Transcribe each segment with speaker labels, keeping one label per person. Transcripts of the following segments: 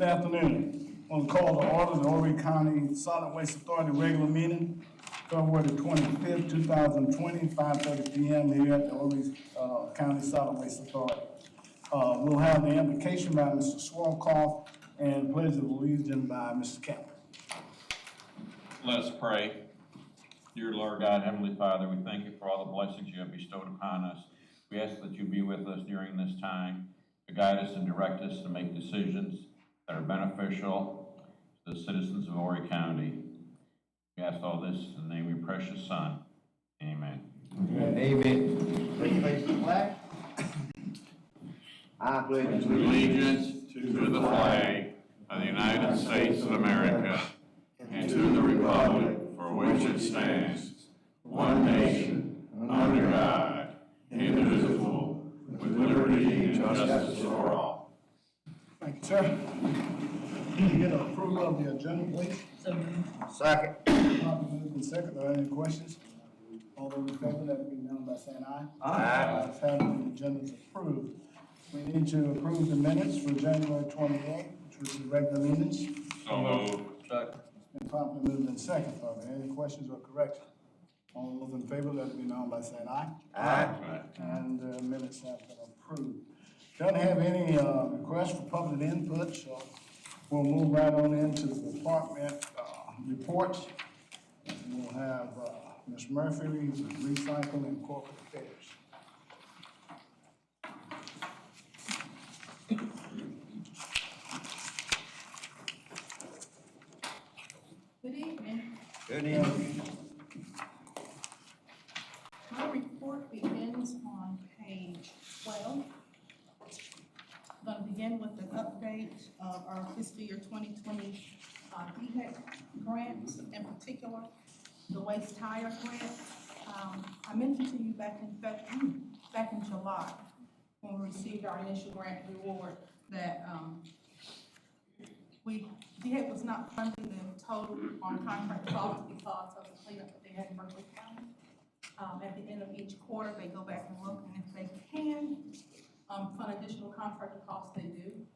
Speaker 1: Good afternoon. I'm going to call to order the Horry County Solid Waste Authority regular meeting, February the 25th, 2020, 5:30 p.m. here at the Horry County Solid Waste Authority. We'll have the invocation by Mr. Swalkoff and pledge of allegiance by Mr. Campbell.
Speaker 2: Let us pray. Dear Lord God, Heavenly Father, we thank you for all the blessings you have bestowed upon us. We ask that you be with us during this time to guide us and direct us to make decisions that are beneficial to the citizens of Horry County. We ask all this in the name of your precious Son. Amen.
Speaker 3: Amen. Please face the flag. I pledge
Speaker 2: Allegiance to the flag of the United States of America and to the republic for which it stands, one nation, under God, indivisible, with liberty and justice for all.
Speaker 1: Thank you, sir. Can you get approval of the agenda, please?
Speaker 3: second.
Speaker 1: Properly moved and second. Are there any questions? All those in favor, let it be known by saying aye.
Speaker 3: Aye.
Speaker 1: Ayes have it, the agenda is approved. We need to approve the minutes for January 28th, which was the regular meetings.
Speaker 2: So moved.
Speaker 1: Been properly moved in second. Are there any questions or corrections? All those in favor, let it be known by saying aye.
Speaker 3: Aye.
Speaker 1: And the minutes have been approved. Don't have any requests for public input, so we'll move right on into the department reports. We'll have Ms. Murphy, Recycling and Corporate Affairs.
Speaker 4: Good evening.
Speaker 3: Good evening.
Speaker 4: My report begins on page 12. I'm going to begin with an update of our fiscal year 2020 DHEC grants, in particular, the waste tire grant. I mentioned to you back in July, when we received our initial grant reward, that DHEC was not funding the total on contract costs because of the cleanup that they had in Berkeley County. At the end of each quarter, they go back and look, and if they can fund additional contractor costs, they do.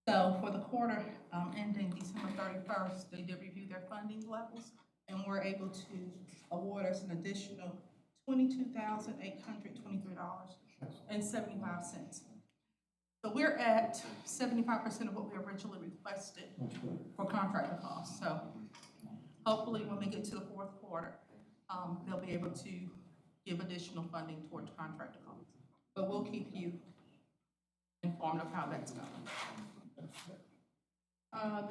Speaker 4: So for the quarter ending December 31st, they did review their funding levels and were able to award us an additional $22,823.75. So we're at 75% of what we originally requested for contractor costs. So hopefully when we get to the fourth quarter, they'll be able to give additional funding towards contractor costs. But we'll keep you informed of how that's going.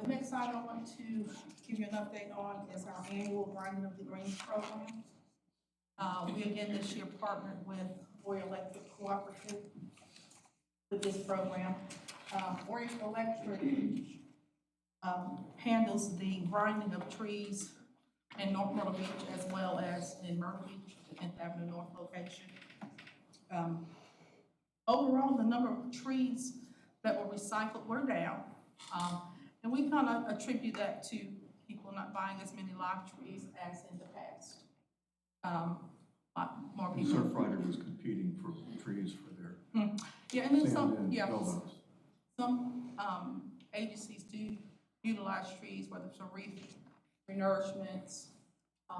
Speaker 4: The next item I want to give you an update on is our annual Grinding of the Greens program. We again this year partnered with Horry Electric Cooperative with this program. Horry Electric handles the grinding of trees in North Myrtle Beach as well as in Myrtle Beach, the 10th Avenue North location. Overall, the number of trees that were recycled were down. And we kind of attribute that to people not buying as many live trees as in the past. More people.
Speaker 5: Surfrider was competing for trees for their
Speaker 4: Yeah, and then
Speaker 5: sand and build-ups.
Speaker 4: some agencies do utilize trees, whether it's for reef renourishments.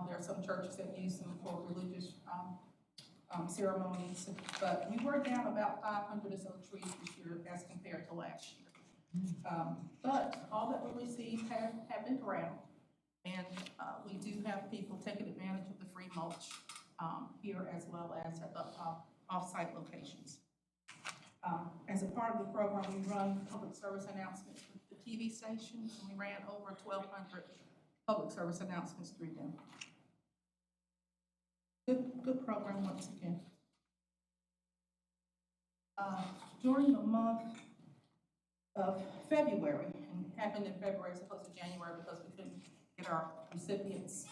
Speaker 4: There are some churches that use them for religious ceremonies, but we were down about 500 or so trees this year as compared to last year. But all that we received have been ground, and we do have people taking advantage of the free mulch here as well as at the off-site locations. As a part of the program, we run public service announcements with the TV stations, and we ran over 1,200 public service announcements through them. Good program once again. During the month of February, and it happened in February as opposed to January because we couldn't get our recipients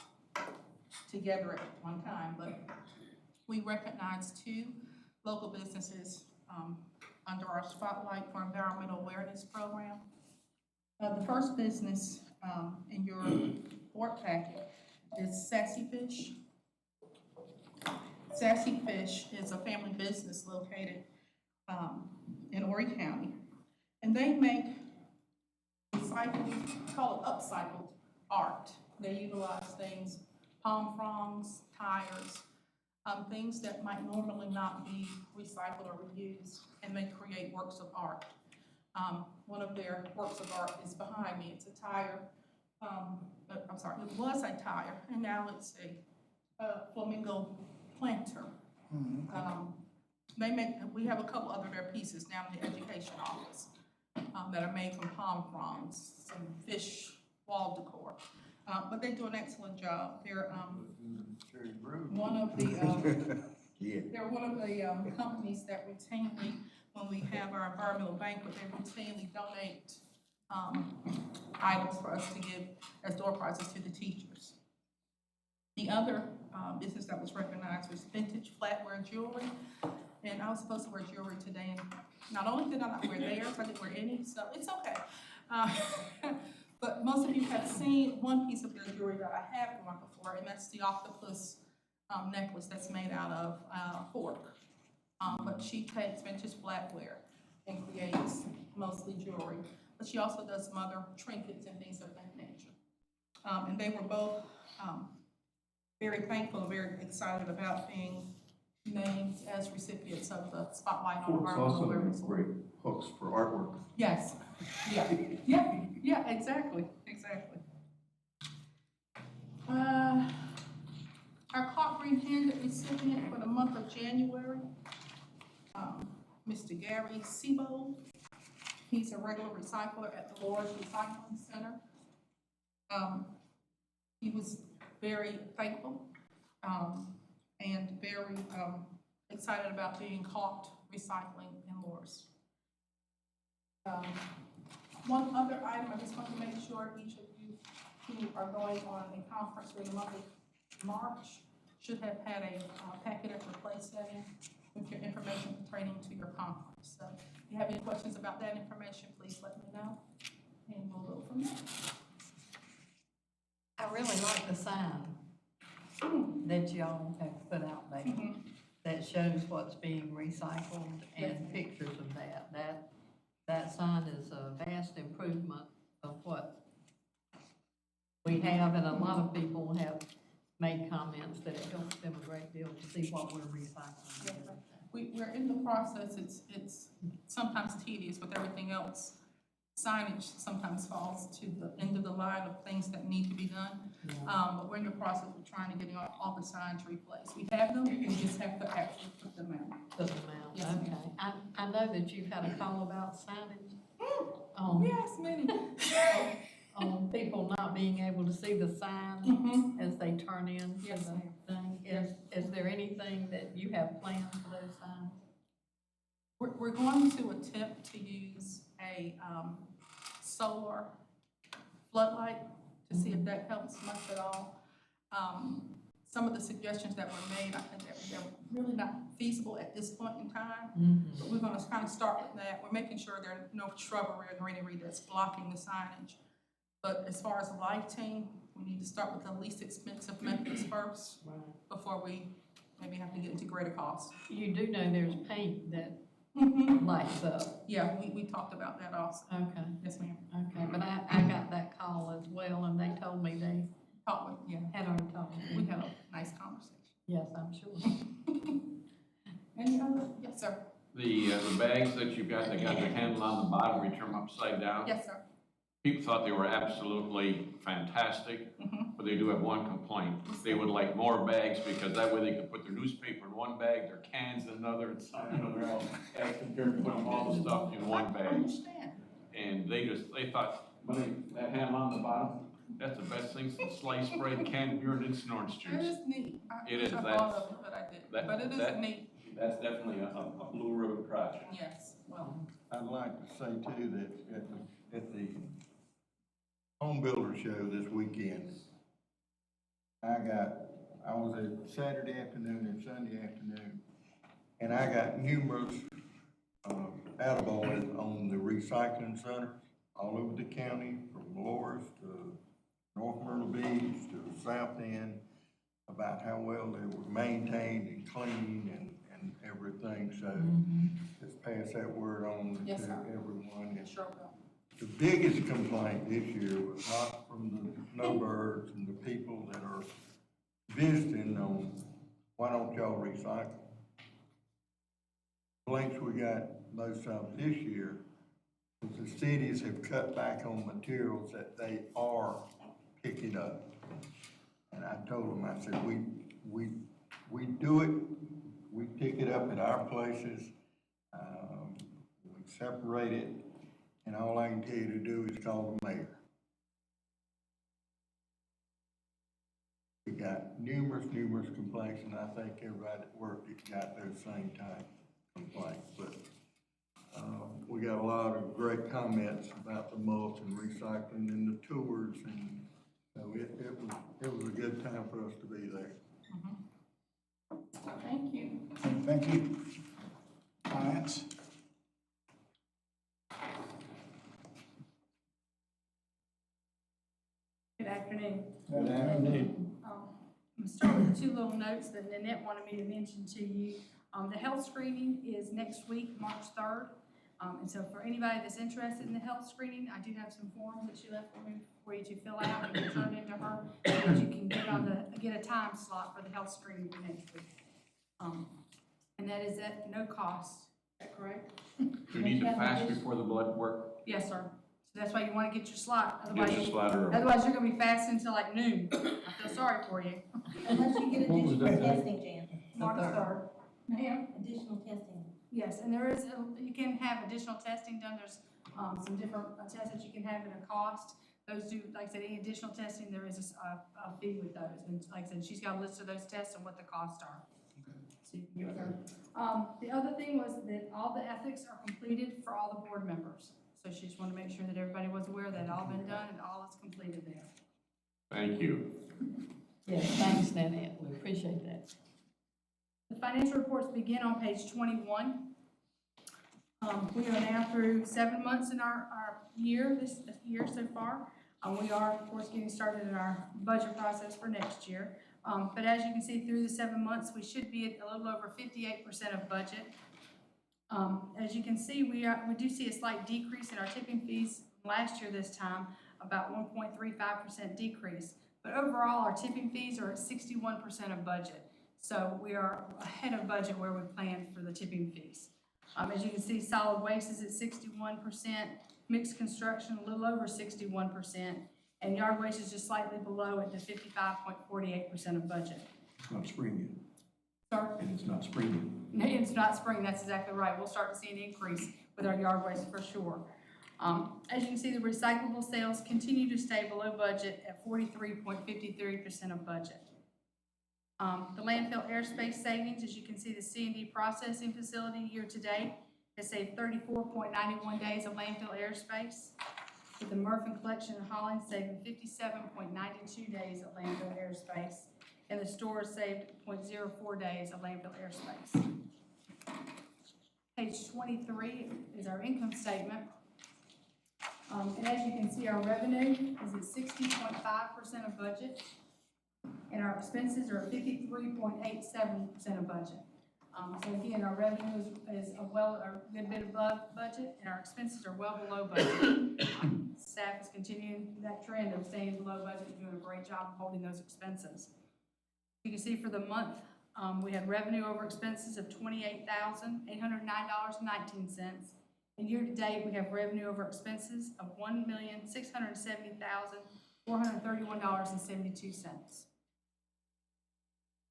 Speaker 4: together at one time, but we recognized 2 local businesses under our Spotlight for Environmental Awareness program. The first business in your board packet is Sassy Fish. Sassy Fish is a family business located in Horry County, and they make recycled, call it upcycled art. They utilize things, palm fronds, tires, things that might normally not be recycled or reused, and they create works of art. One of their works of art is behind me. It's a tire, I'm sorry, it was a tire, and now it's a flamingo planter. We have a couple other their pieces now in the education office, that are made from palm fronds, some fish wall decor. But they do an excellent job. They're, one of the,
Speaker 3: Yeah.
Speaker 4: they're one of the, companies that routinely, when we have our environmental banquet, they routinely donate, items for us to give as door prizes to the teachers. The other, business that was recognized was Vintage Flatware Jewelry. And I was supposed to wear jewelry today, and not only did I not wear theirs, I didn't wear any, so it's okay. But most of you have seen one piece of their jewelry that I have worn before, and that's the octopus necklace that's made out of cork. But she takes vintage flatware and creates mostly jewelry, but she also does some other trinkets and things of that nature. And they were both very thankful and very excited about being named as recipients of the Spotlight on
Speaker 5: Forks
Speaker 4: Environmental
Speaker 5: also
Speaker 4: Awareness.
Speaker 5: great hooks for artwork.
Speaker 4: Yes, yeah, exactly. Our Clark Green Handed recipient for the month of January, Mr. Gary Sebo. He's a regular recycler at the Lord's Recycling Center. He was very thankful, and very, excited about being caught recycling in Loris. One other item, I just want to make sure each of you who are going on a conference during the month of March should have had a packet at your place setting with your information pertaining to your conference. So if you have any questions about that information, please let me know, and we'll go from there.
Speaker 6: I really like the sign that y'all have put out there that shows what's being recycled and pictures of that. That sign is a vast improvement of what we have, and a lot of people have made comments that it helps them a great deal to see what we're recycling.
Speaker 4: We're in the process. It's sometimes tedious with everything else. Signage sometimes falls to the end of the line of things that need to be done. But we're in the process of trying to get all the signs replaced. We have them, we just have to actually put them out.
Speaker 6: Put them out,
Speaker 4: Yes, ma'am.
Speaker 6: okay. I know that you've had a call about signage.
Speaker 4: Yes, many.
Speaker 6: On people not being able to see the sign as they turn in to
Speaker 4: Yes,
Speaker 6: the
Speaker 4: ma'am.
Speaker 6: thing. Is there anything that you have planned for those signs?
Speaker 4: We're going to attempt to use a solar floodlight to see if that helps much at all. Some of the suggestions that were made, I think that they're really not feasible at this point in time. But we're gonna kind of start with that. We're making sure there are no shrubbery or greenery that's blocking the signage. But as far as lighting, we need to start with the least expensive methods first
Speaker 6: Right.
Speaker 4: before we maybe have to get into greater costs.
Speaker 6: You do know there's paint that lights up.
Speaker 4: Yeah, we talked about that also.
Speaker 6: Okay,
Speaker 4: Yes, ma'am.
Speaker 6: okay, but I got that call as well, and they told me they
Speaker 4: Talked with, yeah,
Speaker 6: had already talked to
Speaker 4: we
Speaker 6: me.
Speaker 4: had a nice conversation.
Speaker 6: Yes, I'm sure.
Speaker 4: Any other? Yes, sir.
Speaker 2: The bags that you've got, they got the handle on the bottom, we turn them upside down.
Speaker 4: Yes, sir.
Speaker 2: People thought they were absolutely fantastic, but they do have one complaint. They would like more bags because that way they could put their newspaper in one bag, their cans in another, and some, they're all asking to put them all the stuff in one
Speaker 4: I
Speaker 2: bag.
Speaker 4: understand.
Speaker 2: And they thought, that handle on the bottom, that's the best thing since sliced bread, canned beer, and instant orange
Speaker 4: It
Speaker 2: juice.
Speaker 4: is neat.
Speaker 2: It is,
Speaker 4: I
Speaker 2: that's-
Speaker 4: thought of it, but I didn't. But it is neat,
Speaker 2: That's definitely a blue ribbon project.
Speaker 4: yes. Well,
Speaker 5: I'd like to say too that at the Home Builder Show this weekend, I was at Saturday afternoon and Sunday afternoon, and I got numerous, attaboys on the recycling center all over the county, from Loris to North Myrtle Beach to the South End, about how well they were maintained and clean and everything, so just pass that word on to
Speaker 4: Yes, sir.
Speaker 5: everyone.
Speaker 4: sure will.
Speaker 5: the biggest complaint this year was not from the snowbirds and the people that are visiting on, why don't y'all recycle? Complaints we got most times this year is the cities have cut back on materials that they are picking up. And I told them, I said, we do it, we pick it up at our places, we separate it, and all I can tell you to do is call the mayor. We got numerous complaints, and I think everybody that worked it got those same type complaints, but, we got a lot of great comments about the mulch and recycling and the tours, and so it was a good time for us to be there.
Speaker 4: Thank you.
Speaker 1: Thank you. Finance?
Speaker 7: Good afternoon.
Speaker 1: Good afternoon.
Speaker 7: I'm gonna start with two little notes that Nanette wanted me to mention to you. The health screening is next week, March 3rd. And so for anybody that's interested in the health screening, I do have some forms that she left for you to fill out and turn into her, so that you can get a time slot for the health screening for next week. And that is at no cost, is that correct?
Speaker 2: Do you need to fast before the blood work?
Speaker 7: Yes, sir. So that's why you wanna get your slot,
Speaker 2: Get your slot early.
Speaker 7: otherwise you're gonna be fasting until like noon. I feel sorry for you.
Speaker 8: Unless you get additional testing, Jan,
Speaker 7: March 3rd. Ma'am?
Speaker 8: additional testing.
Speaker 7: Yes, and there is, you can have additional testing done, there's, some different tests that you can have at a cost. Those do, like I said, any additional testing, there is a fee with those, and like I said, she's got a list of those tests and what the costs are. So you can get with her. The other thing was that all the ethics are completed for all the board members. So she just wanted to make sure that everybody was aware that it all been done and all is completed there.
Speaker 2: Thank you.
Speaker 6: Yes, thanks, Nanette, we appreciate that.
Speaker 7: The financial reports begin on page 21. We are now through 7 months in our year, this year so far. We are, of course, getting started in our budget process for next year. But as you can see, through the 7 months, we should be at a little over 58% of budget. As you can see, we do see a slight decrease in our tipping fees last year this time, about 1.35% decrease. But overall, our tipping fees are at 61% of budget. So we are ahead of budget where we planned for the tipping fees. As you can see, solid waste is at 61%, mixed construction a little over 61%, and yard waste is just slightly below at the 55.48% of budget.
Speaker 9: It's not spring
Speaker 7: Sir?
Speaker 9: yet, and it's not spring
Speaker 7: No, it's not spring, that's exactly right. We'll start to see an increase with our yard waste for sure. As you can see, the recyclable sales continue to stay below budget at 43.53% of budget. The landfill airspace savings, as you can see, the C&D processing facility year-to-date has saved 34.91 days of landfill airspace, with the Murphy collection and hauling saving 57.92 days of landfill airspace, and the stores saved 0.04 days of landfill airspace. Page 23 is our income statement. And as you can see, our revenue is at 60.5% of budget, and our expenses are 53.87% of budget. So again, our revenue is a good bit above budget, and our expenses are well below budget. Staff is continuing that trend of staying below budget and doing a great job of holding those expenses. You can see for the month, we had revenue over expenses of $28,809.19. And year-to-date, we have revenue over expenses of $1,670,431.72.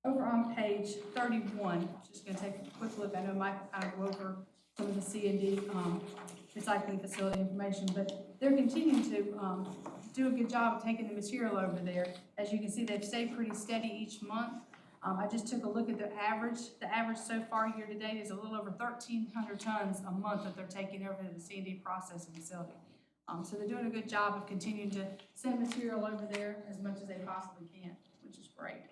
Speaker 7: Over on page 31, just gonna take a quick look. I know Mike kind of go over some of the C&D recycling facility information, but they're continuing to do a good job of taking the material over there. As you can see, they've stayed pretty steady each month. I just took a look at the average. The average so far year-to-date is a little over 1,300 tons a month that they're taking over to the C&D processing facility. So they're doing a good job of continuing to send material over there as much as they possibly can, which is great.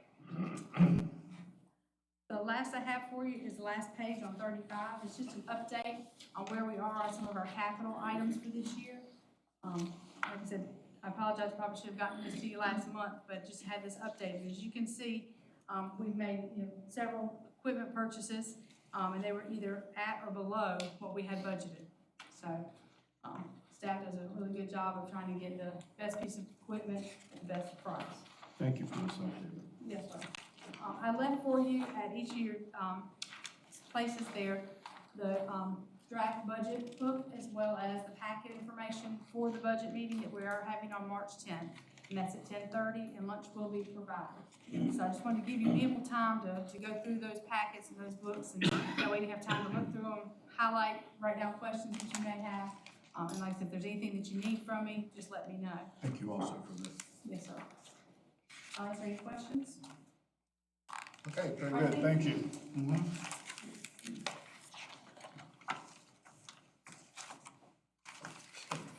Speaker 7: The last I have for you is the last page on 35. It's just an update on where we are on some of our capital items for this year. Like I said, I apologize, probably should have gotten this to you last month, but just had this updated. As you can see, we've made several equipment purchases, and they were either at or below what we had budgeted. So staff does a really good job of trying to get the best piece of equipment at the best price.
Speaker 9: Thank you for this update.
Speaker 7: Yes, sir. I left for you at each of your, places there, the, draft budget book as well as the packet information for the budget meeting that we are having on March 10th. And that's at 10:30, and lunch will be provided. So I just wanted to give you ample time to go through those packets and those books, and that way you have time to look through them, highlight, write down questions that you may have. And like I said, if there's anything that you need from me, just let me know.
Speaker 9: Thank you also for this.
Speaker 7: Yes, sir. Is there any questions?
Speaker 1: Okay, very good, thank you.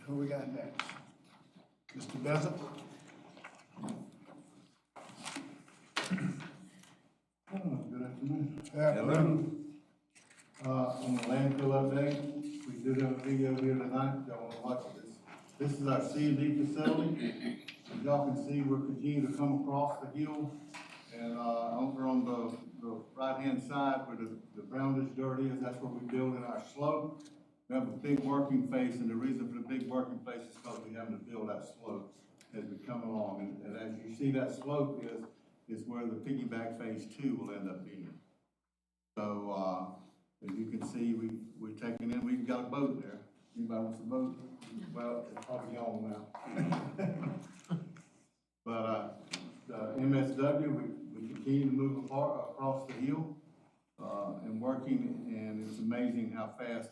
Speaker 1: Who we got next? Mr. Bezel?
Speaker 10: Good afternoon. On the landfill update, we did have a video here tonight, y'all wanna watch this. This is our C&D facility. As y'all can see, we're continuing to come across the hill. And, over on the right-hand side where the brownish dirt is, that's where we build in our slope. We have a big working face, and the reason for the big working face is because we're having to build that slope as we come along. And as you see, that slope is where the piggyback phase 2 will end up being. So, as you can see, we've taken in, we've got a boat there. Anybody wants a boat? Well, it's probably gone now. But, the MSW, we continue to move across the hill, and working, and it's amazing how fast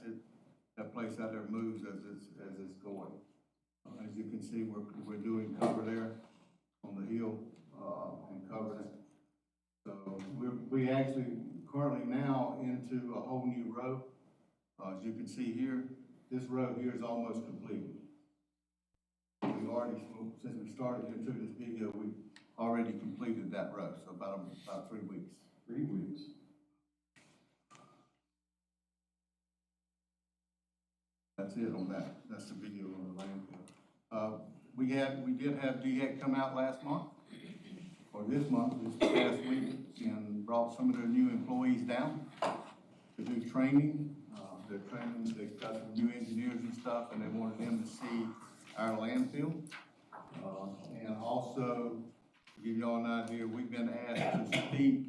Speaker 10: that place out there moves as it's going. As you can see, we're doing cover there on the hill, and covering it. So we actually currently now into a whole new row. As you can see here, this row here is almost completed. We already, since we started here to this video, we already completed that row, so about 3 weeks.
Speaker 9: 3 weeks.
Speaker 10: That's it on that. That's the video on the landfill. We did have DHEC come out last month, or this past week, and brought some of their new employees down to do training. They're training, they've got some new engineers and stuff, and they wanted them to see our landfill. And also, to give y'all an idea, we've been asked to speak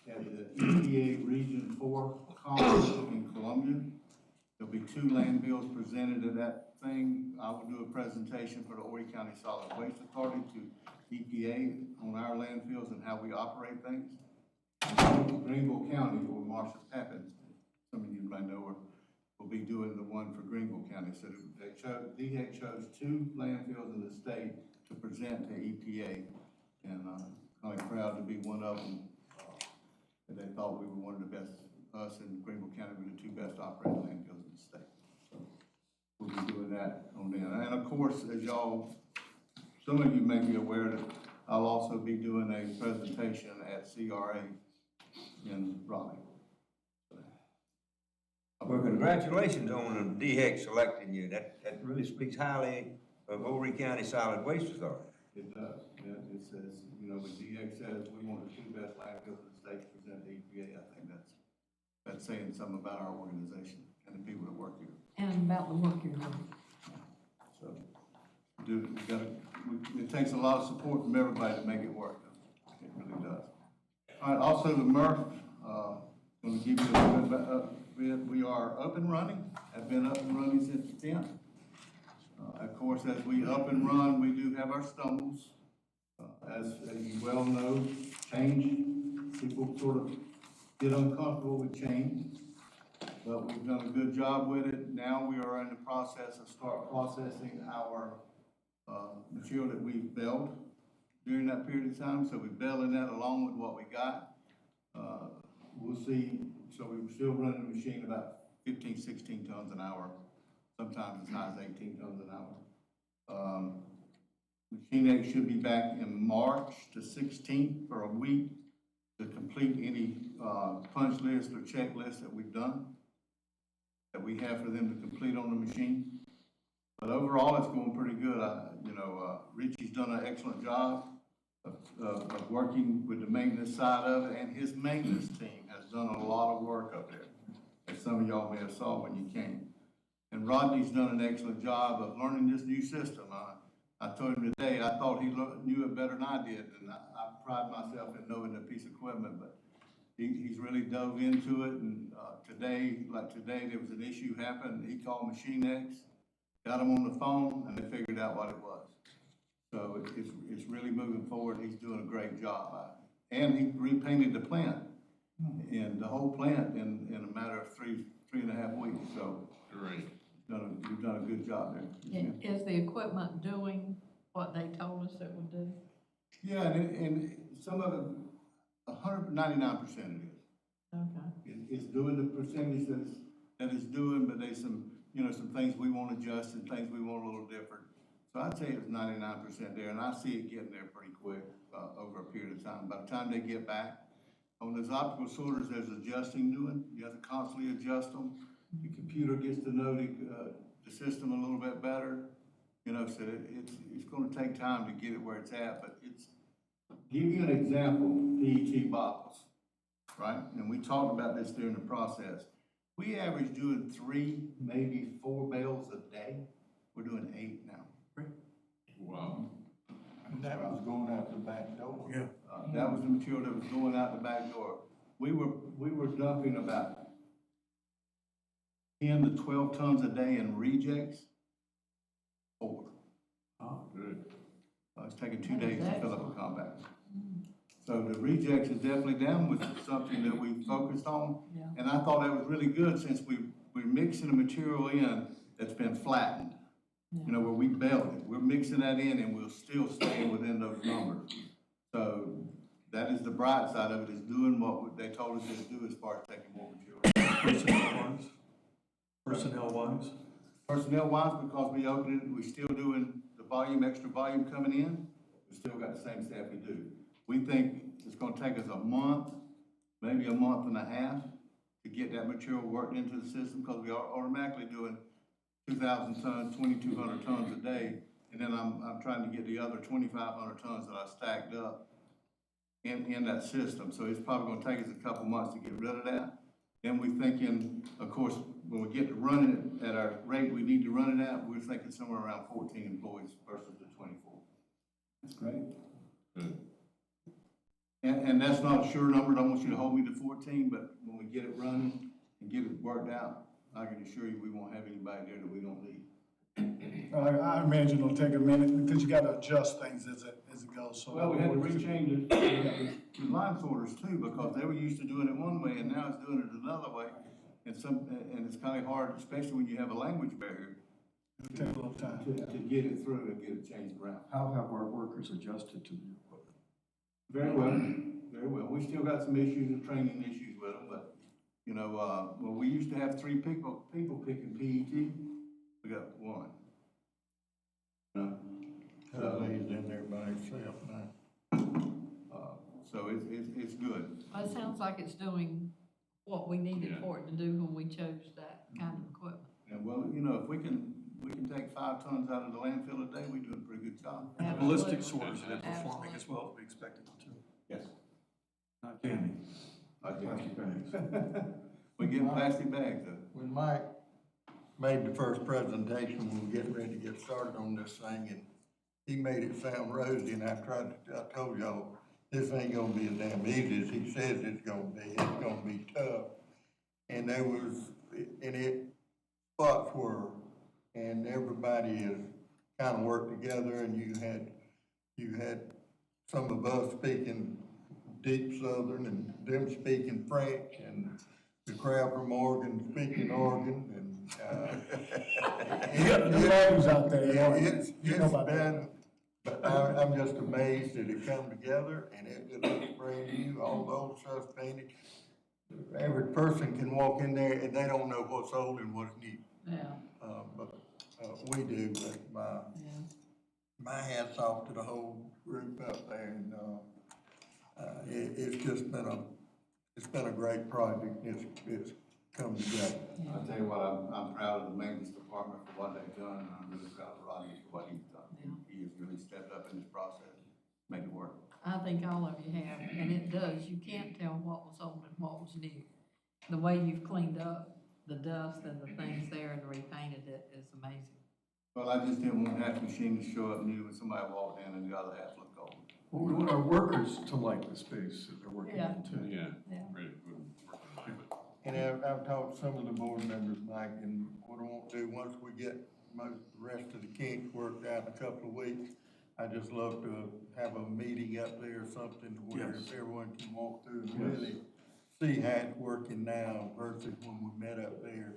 Speaker 10: at the EPA Region 4 conference in Columbia. There'll be 2 landfills presented at that thing. I will do a presentation for the Horry County Solid Waste Authority to EPA on our landfills and how we operate things. Greenville County, or Marcia Pappin, some of you might know her, will be doing the one for Greenville County. So DHEC chose 2 landfills in the state to present to EPA, and I'm proud to be one of them. And they thought we were one of the best, us and Greenville County were the 2 best operating landfills in the state. So we'll be doing that on there. And of course, as y'all, some of you may be aware that I'll also be doing a presentation at CRA in Raleigh.
Speaker 3: Well, congratulations on the DHEC selecting you. That really speaks highly of Horry County Solid Waste Authority.
Speaker 10: It does, yeah, it says, you know, when DHEC says we want the 2 best landfills in the state to present to EPA, I think that's saying something about our organization and the people that work here.
Speaker 6: And about the work you're doing.
Speaker 10: So, it takes a lot of support from everybody to make it work. It really does. All right, also the MRF, going to give you a little bit, we are up and running, have been up and running since the 10th. Of course, as we up and run, we do have our stumbles. As you well know, change, people sort of get uncomfortable with change, but we've done a good job with it. Now we are in the process of start processing our material that we've baled during that period of time. So we're baling that along with what we got. We'll see, so we're still running the machine about 15, 16 tons an hour, sometimes as high as 18 tons an hour. Machine X should be back in March the 16th for a week to complete any punch list or checklist that we've done, that we have for them to complete on the machine. But overall, it's going pretty good. Richie's done an excellent job of working with the maintenance side of it, and his maintenance team has done a lot of work up there, as some of y'all may have saw when you came. And Rodney's done an excellent job of learning this new system. I told him today, I thought he knew it better than I did, and I pride myself in knowing a piece of equipment, but he's really dove into it, and, today, there was an issue happened, he called Machine X, got him on the phone, and they figured out what it was. So it's really moving forward, he's doing a great job. And he repainted the plant, and the whole plant in a matter of three and a half weeks, so.
Speaker 2: Great.
Speaker 10: You've done a good job there.
Speaker 6: Is the equipment doing what they told us it would do?
Speaker 10: Yeah, and some of it, 199% it is.
Speaker 6: Okay.
Speaker 10: It's doing the percentage that it's doing, but there's some things we want to adjust and things we want a little different. So I'd say it's 99% there, and I see it getting there pretty quick, over a period of time. By the time they get back, on those optical sorters, there's adjusting doing. You have to constantly adjust them. The computer gets to know the system a little bit better, so it's gonna take time to get it where it's at, but give you an example, PET bottles, right? And we talked about this during the process. We average doing 3, maybe 4 bales a day. We're doing 8 now.
Speaker 2: Wow.
Speaker 5: And that was going out the back door.
Speaker 1: Yeah.
Speaker 10: That was the material that was going out the back door. We were dumping about 10 to 12 tons a day in rejects. 4.
Speaker 9: Oh, good.
Speaker 10: It's taking 2 days to fill up a compactor. So the rejects is definitely down, which is something that we focused on.
Speaker 6: Yeah.
Speaker 10: And I thought that was really good since we're mixing the material in that's been flattened. Where we baled it. We're mixing that in and we'll still stay within those numbers. So that is the bright side of it, is doing what they told us to do as far as taking more material.
Speaker 9: Personnel-wise?
Speaker 10: Personnel-wise, because we opened it, we're still doing the extra volume coming in, we still got the same staff we do. We think it's gonna take us a month, maybe a month and a half to get that material worked into the system, because we are automatically doing 2,000 tons, 2,200 tons a day, and then I'm trying to get the other 2,500 tons that I stacked up in that system. So it's probably gonna take us a couple months to get rid of that. Then we're thinking, of course, when we get to running it at our rate we need to run it at, we're thinking somewhere around 14 employees versus the 24. That's great.
Speaker 2: Good.
Speaker 10: And that's not a sure number, I don't want you to hold me to 14, but when we get it running and get it worked out, I can assure you we won't have anybody there that we don't need.
Speaker 1: I imagine it'll take a minute, because you gotta adjust things as it goes, so.
Speaker 10: Well, we had to rechange the line sorters too, because they were used to doing it one way, and now it's doing it another way. And it's kind of hard, especially when you have a language barrier,
Speaker 1: It'll take a little time.
Speaker 10: to get it through and get it changed around.
Speaker 9: How have our workers adjusted to the equipment?
Speaker 10: Very well, very well. We still got some issues and training issues with them, but, we used to have 3 people picking PET, we got 1.
Speaker 5: He's in there by himself now.
Speaker 10: So it's good.
Speaker 6: Well, it sounds like it's doing what we needed
Speaker 2: Yeah.
Speaker 6: for it to do when we chose that kind of equipment.
Speaker 10: And well, if we can take 5 tons out of the landfill a day, we're doing a pretty good job.
Speaker 9: Ballistic
Speaker 6: Absolutely.
Speaker 9: sorters are performing
Speaker 6: Absolutely.
Speaker 9: as well as we expected them to.
Speaker 10: Yes.
Speaker 9: Not jamming. Plastic bags.
Speaker 10: We get plastic bags though.
Speaker 5: When Mike made the first presentation, we were getting ready to get started on this thing, and he made it sound rosy, and I told y'all, this ain't gonna be as damn easy as he says it's gonna be. It's gonna be tough. And there was, spots were, and everybody has kind of worked together, and you had some of us speaking deep Southern, and them speaking French, and the crowd from Oregon speaking Oregon, and,
Speaker 1: There's always out there.
Speaker 5: yeah,
Speaker 1: You know about that.
Speaker 5: been, but I'm just amazed that it come together, and it looks brand new, all the old stuff painted. The average person can walk in there and they don't know what's old and what's new.
Speaker 6: Yeah,
Speaker 5: But we do, but
Speaker 6: yeah.
Speaker 5: my hat's off to the whole group up there, and, it's just been a great project. It's come together.
Speaker 10: I'll tell you what, I'm proud of the maintenance department for what they've done, and I'm really proud of Rodney for what he's done. He has really stepped up in this process, make it work.
Speaker 6: I think all of you have, and it does. You can't tell what was old and what was new. The way you've cleaned up the dust and the things there and repainted it is amazing.
Speaker 10: Well, I just didn't want half the machine to show up new when somebody walked in and the other half looked old.
Speaker 9: Well, we want our workers to like the space that they're working
Speaker 6: Yeah.
Speaker 9: in too.
Speaker 2: Yeah.
Speaker 6: Yeah.
Speaker 2: Really good.
Speaker 5: And I've talked to some of the board members, Mike, and what I want to do, once we get most, the rest of the kinks worked out in a couple of weeks, I just love to have a meeting up there or something to where
Speaker 9: Yes.
Speaker 5: everyone can walk through and
Speaker 9: Yes.
Speaker 5: really see how it's working now versus when we met up there.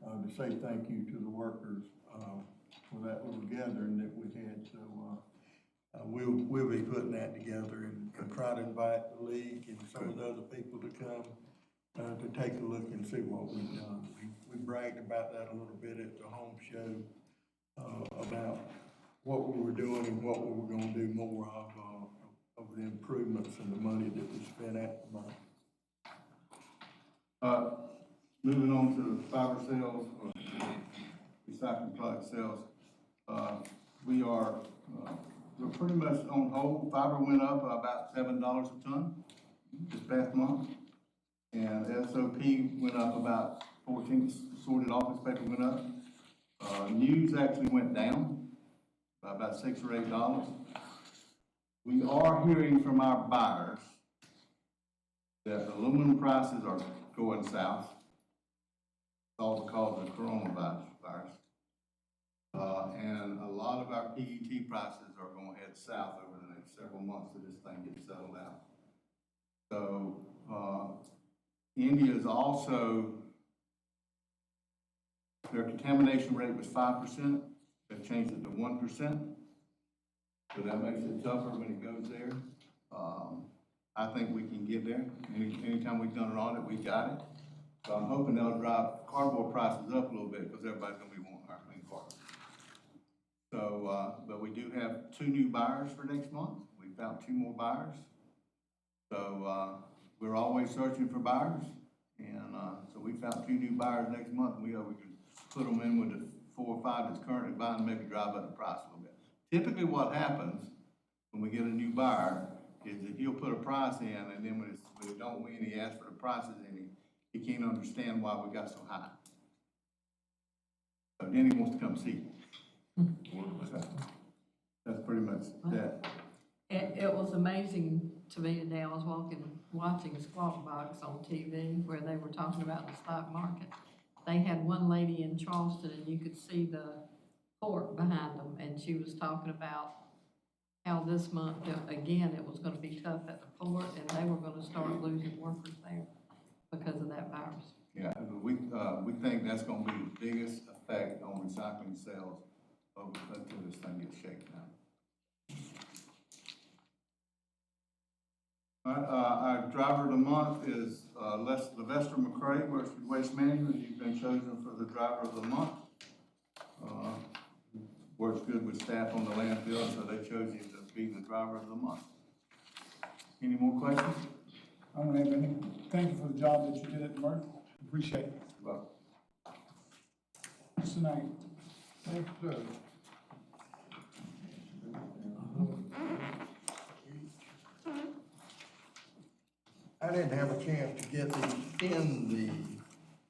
Speaker 5: To say thank you to the workers, for that little gathering that we had, so, we'll be putting that together and try to invite the league and some of the other people to come, to take a look and see what we've done. We bragged about that a little bit at the home show, about what we were doing and what we were gonna do more of the improvements and the money that we spent at the moment.
Speaker 10: Moving on to fiber sales or recycling product sales, we're pretty much on hold. Fiber went up about $7 a ton this past month. And SOP went up about 14, sorted office paper went up. News actually went down by about $6 or $8. We are hearing from our buyers that aluminum prices are going south. It's all because of the coronavirus. And a lot of our PET prices are going to head south over the next several months till this thing gets settled out. So, India is also, their contamination rate was 5%. They've changed it to 1%. So that makes it tougher when it goes there. I think we can get there. Anytime we've done an audit, we got it. So I'm hoping they'll drive cardboard prices up a little bit because everybody's gonna be wanting our clean cardboard. So, but we do have 2 new buyers for next month. We found 2 more buyers. So, we're always searching for buyers. And, so we found 2 new buyers next month. We can put them in with the 4 or 5 that's currently buying, maybe drive up the price a little bit. Typically what happens when we get a new buyer is that he'll put a price in, and then when it don't win, he asks for the prices, and he can't understand why we got so high. So then he wants to come see. So, that's pretty much that.
Speaker 6: It was amazing to me today. I was watching Squawk Box on TV where they were talking about the stock market. They had one lady in Charleston and you could see the port behind them, and she was talking about how this month, again, it was gonna be tough at the port and they were gonna start losing workers there because of that virus.
Speaker 10: Yeah, we think that's gonna be the biggest effect on recycling sales until this thing gets shaken out. All right, our driver of the month is Lester McCray, works for Waste Management. He's been chosen for the driver of the month. Works good with staff on the landfill, so they chose him to be the driver of the month. Any more questions?
Speaker 1: I don't have any. Thank you for the job that you did at Merck. Appreciate it.
Speaker 10: Well,
Speaker 1: Mr. Knight.
Speaker 5: Thank you, sir. I didn't have a chance to get these in the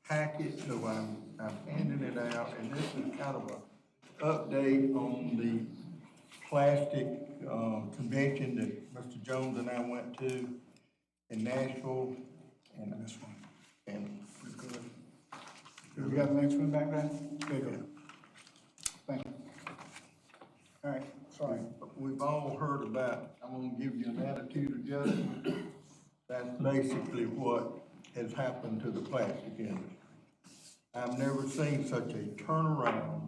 Speaker 5: packet, so I'm handing it out, and this is kind of a update on the plastic, convention that Mr. Jones and I went to in Nashville, and this one, and we're good.
Speaker 1: You got the next one back there? There you go. Thank you. All right, sorry.
Speaker 5: We've all heard about, I'm gonna give you an attitude adjustment. That's basically what has happened to the plastic industry. I've never seen such a turnaround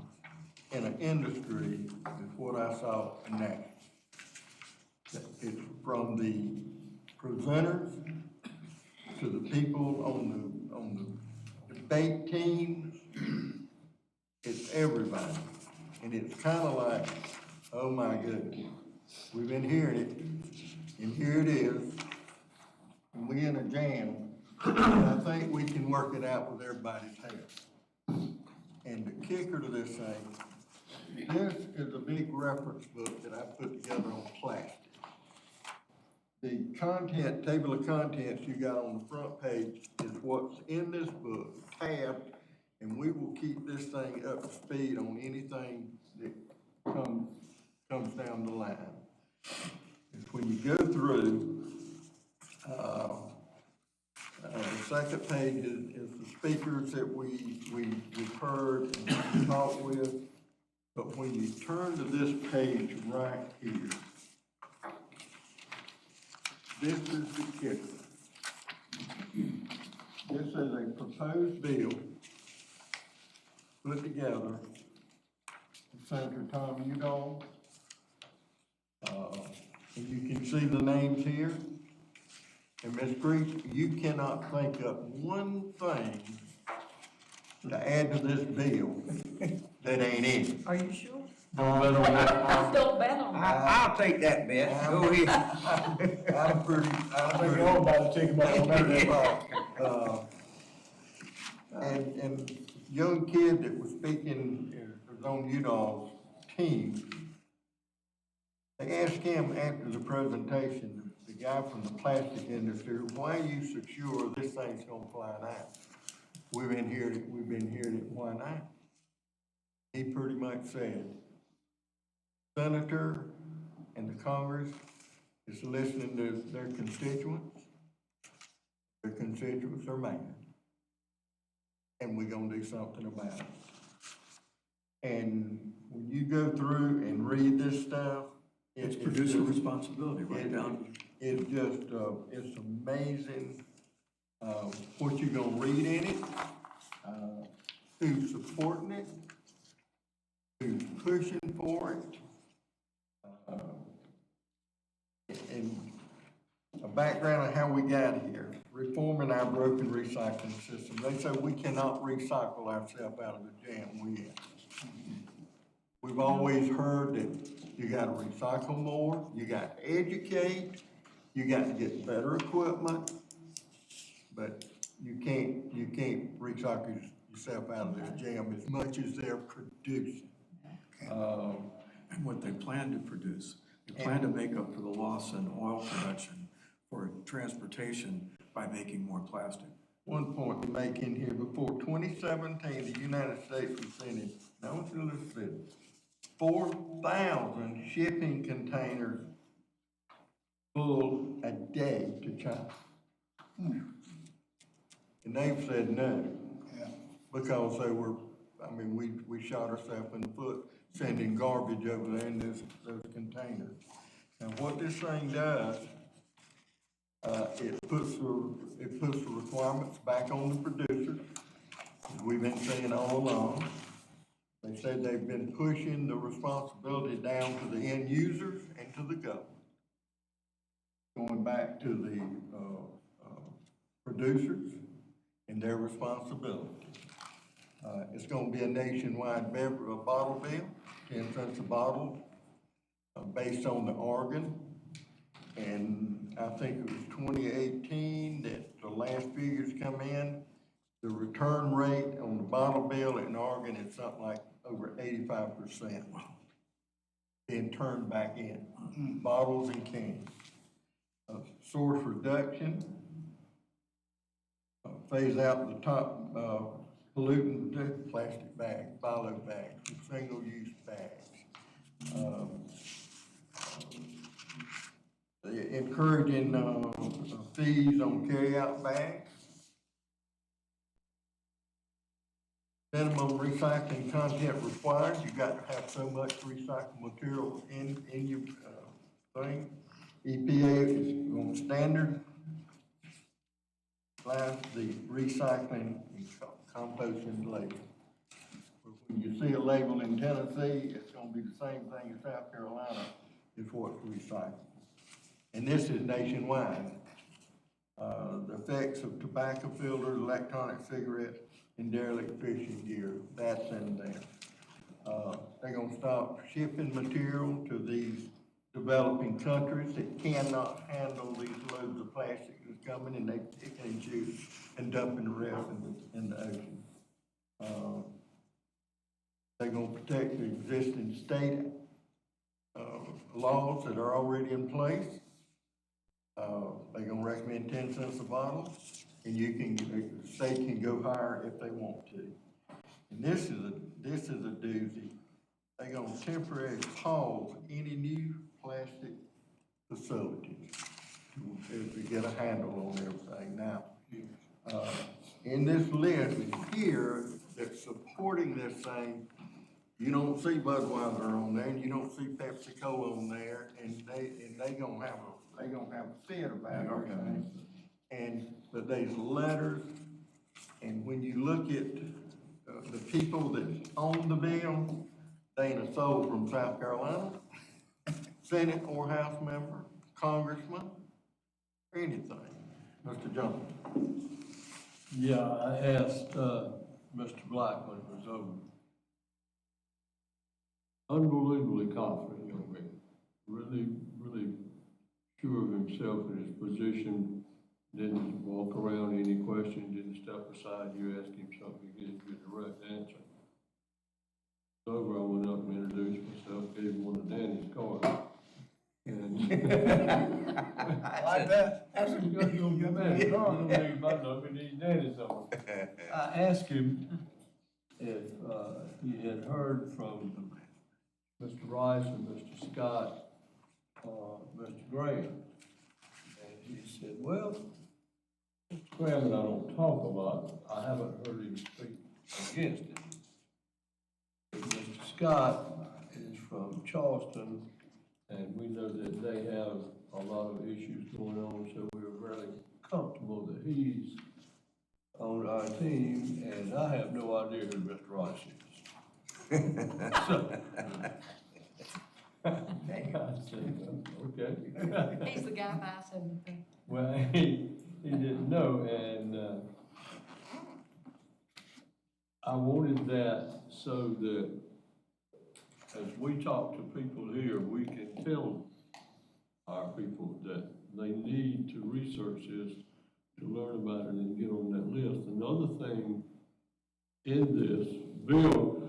Speaker 5: in an industry as what I saw in that. It's from the presenters to the people on the debate teams. It's everybody. And it's kind of like, oh my goodness, we've been hearing it, and here it is, and we in a jam, and I think we can work it out with everybody's help. And the kicker to this thing, this is a big reference book that I put together on plastic. The content, table of contents you got on the front page is what's in this book, tabbed and we will keep this thing up to speed on anything that comes down the line. Is when you go through, the second page is the speakers that we've heard and talked with. But when you turn to this page right here, this is the kicker. This is a proposed bill put together by Senator Tom Udall. And you can see the names here. And Ms. Greaves, you cannot think of one thing to add to this bill that ain't in it.
Speaker 6: Are you sure?
Speaker 3: I'll
Speaker 6: bet on
Speaker 3: I'll take that bet, go ahead.
Speaker 5: I'm pretty,
Speaker 1: I think everybody take about no matter what.
Speaker 5: And young kid that was speaking, was on Udall's team, they asked him after the presentation, the guy from the plastic industry, why are you so sure this thing's gonna fly now? We've been hearing it, why not? He pretty much said, Senator and the Congress is listening to their constituents. Their constituents are mad. And we're gonna do something about it. And when you go through and read this stuff,
Speaker 9: It's producer responsibility, right down.
Speaker 5: It's just, it's amazing, what you're gonna read in it, who's supporting it, who's pushing for it. And a background of how we got here, reforming our broken recycling system. They say we cannot recycle ourselves out of the jam we in. We've always heard that you gotta recycle more, you gotta educate, you got to get better equipment, but you can't recycle yourself out of this jam as much as they're producing.
Speaker 9: And what they plan to produce. They plan to make up for the loss in oil production for transportation by making more plastic.
Speaker 5: One point to make in here, before 2017, the United States was sending, now I want you to listen, 4,000 shipping containers full a day to China. And they've said no, because they were, we shot ourselves in the foot sending garbage over there in those containers. And what this thing does, it puts the requirements back on the producers, as we've been saying all along. They said they've been pushing the responsibility down to the end users and to the government. Going back to the producers and their responsibility. It's gonna be a nationwide bottle bill, 10 cents a bottle, based on the Oregon. And I think it was 2018 that the last figures come in. The return rate on the bottle bill in Oregon is something like over 85%. Being turned back in, bottles and cans. Source reduction, phase out the top pollutant, plastic bags, bio bags, single-use bags. Encouraging fees on carry-out bags. Minimum recycling content required, you got to have so much recycled material in your thing. EPA is on standard, the recycling and composting label. When you see a label in Tennessee, it's gonna be the same thing in South Carolina is what's recycled. And this is nationwide. The effects of tobacco filters, electronic cigarettes, and derelict fishing gear, that's in there. They're gonna stop shipping material to these developing countries that cannot handle these loads of plastic that's coming, and they pick and choose and dumping the rest in the ocean. They're gonna protect the existing state laws that are already in place. They're gonna recommend 10 cents a bottle, and the state can go higher if they want to. And this is a doozy. They're gonna temporarily pause any new plastic facilities if we get a handle on everything. Now, in this list here that's supporting this thing, you don't see Budweiser on there, and you don't see PepsiCo on there, and they gonna have a fit about everything. But there's letters, and when you look at the people that own the bill, they ain't a soul from South Carolina, Senate or House member, congressman, or anything. Mr. Jones.
Speaker 11: Yeah, I asked, Mr. Black when it was over. Unbelievably confident young man, really, really sure of himself and his position, didn't walk around any question, didn't step aside, you ask him something, he gives you a direct answer. It's over, I went up and introduced myself, gave him one of Danny's cards. And
Speaker 1: Like that?
Speaker 11: I said, you gonna get Danny's card, I don't know about no, we need Danny's on. I asked him if, he had heard from Mr. Rice and Mr. Scott, Mr. Graham. And he said, well, Mr. Graham and I don't talk a lot. I haven't heard him speak against it. But Mr. Scott is from Charleston, and we know that they have a lot of issues going on, so we're very comfortable that he's on our team, and I have no idea who Mr. Rice is. So, I said, okay.
Speaker 6: He's the guy by 7
Speaker 11: Well, he didn't know, and, I wanted that so that as we talk to people here, we can tell our people that they need to research this, to learn about it and get on that list. Another thing in this bill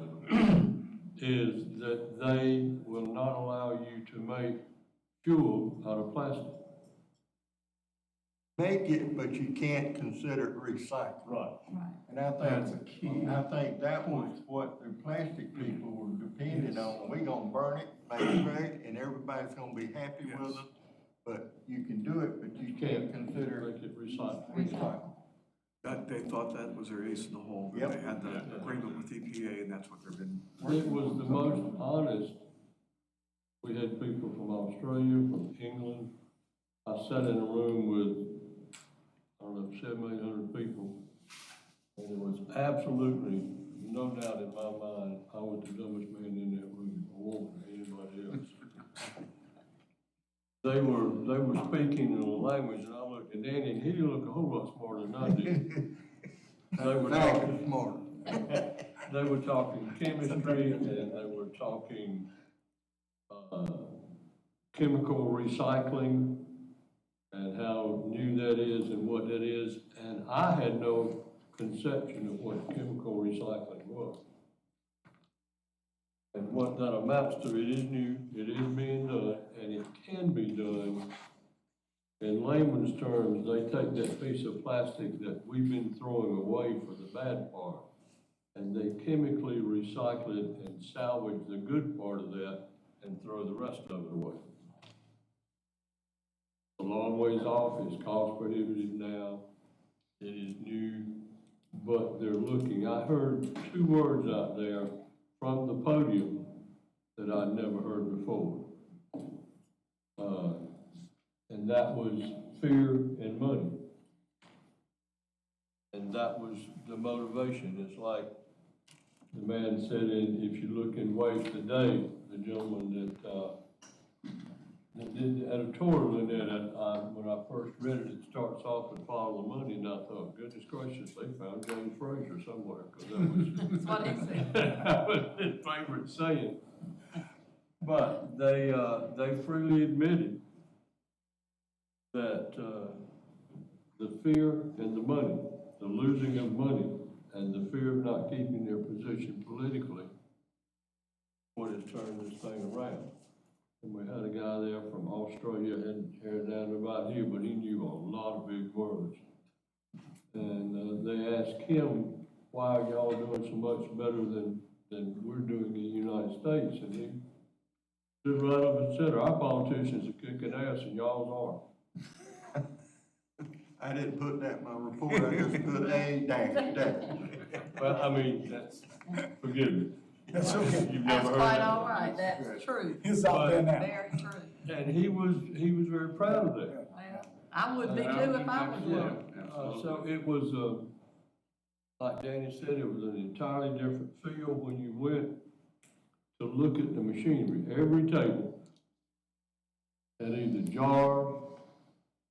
Speaker 11: is that they will not allow you to make fuel out of plastic.
Speaker 5: Make it, but you can't consider it recycled.
Speaker 11: Right.
Speaker 5: And I think, that was what the plastic people were depending on. We gonna burn it, make it great, and everybody's gonna be happy with it. But you can do it, but you can't consider
Speaker 11: Make it recyclable.
Speaker 5: recycled.
Speaker 9: That, they thought that was their ace in the hole, but
Speaker 5: Yep.
Speaker 9: they had the agreement with EPA, and that's what they've been.
Speaker 11: It was the most honest. We had people from Australia, from England. I sat in a room with, I don't know, 700-800 people. And there was absolutely no doubt in my mind, I was the dumbest man in that room, or woman, or anybody else. They were speaking in a language, and I looked at Danny, and he looked a whole lot smarter than I did. They were talking
Speaker 5: smart.
Speaker 11: They were talking chemistry, and they were talking, chemical recycling, and how new that is and what that is, and I had no conception of what chemical recycling was. And what that amounts to, it is new, it is being done, and it can be done. In layman's terms, they take that piece of plastic that we've been throwing away for the bad part, and they chemically recycle it and salvage the good part of that and throw the rest of it away. A long ways off, it's cost prohibitive now, it is new, but they're looking. I heard 2 words out there from the podium that I'd never heard before. And that was fear and money. And that was the motivation. It's like the man said, if you look in Waste Today, the gentleman that did the editorial in there, when I first read it, it starts off with follow the money, and I thought, goodness gracious, they found James Fraser somewhere, because
Speaker 6: That's what he said.
Speaker 11: that was his favorite saying. But they freely admitted that, the fear and the money, the losing of money, and the fear of not keeping their position politically, what has turned this thing around. And we had a guy there from Australia, and here down about here, but he knew a lot of big words. And they asked him why are y'all doing so much better than we're doing in the United States? And he stood right up and said, our politicians are kicking ass and y'all's aren't.
Speaker 5: I didn't put that in my report, I just put a dash.
Speaker 11: Well, I mean, that's, forgive me.
Speaker 1: That's okay.
Speaker 11: You've
Speaker 6: That's
Speaker 11: never heard
Speaker 6: quite
Speaker 11: that.
Speaker 6: all right, that's true,
Speaker 1: It's out there now.
Speaker 6: very true.
Speaker 11: And he was very proud of that.
Speaker 6: Well, I would be too if I was
Speaker 11: Yeah,
Speaker 6: one.
Speaker 11: so it was, like Danny said, it was an entirely different feel when you went to look at the machinery. Every table had either jars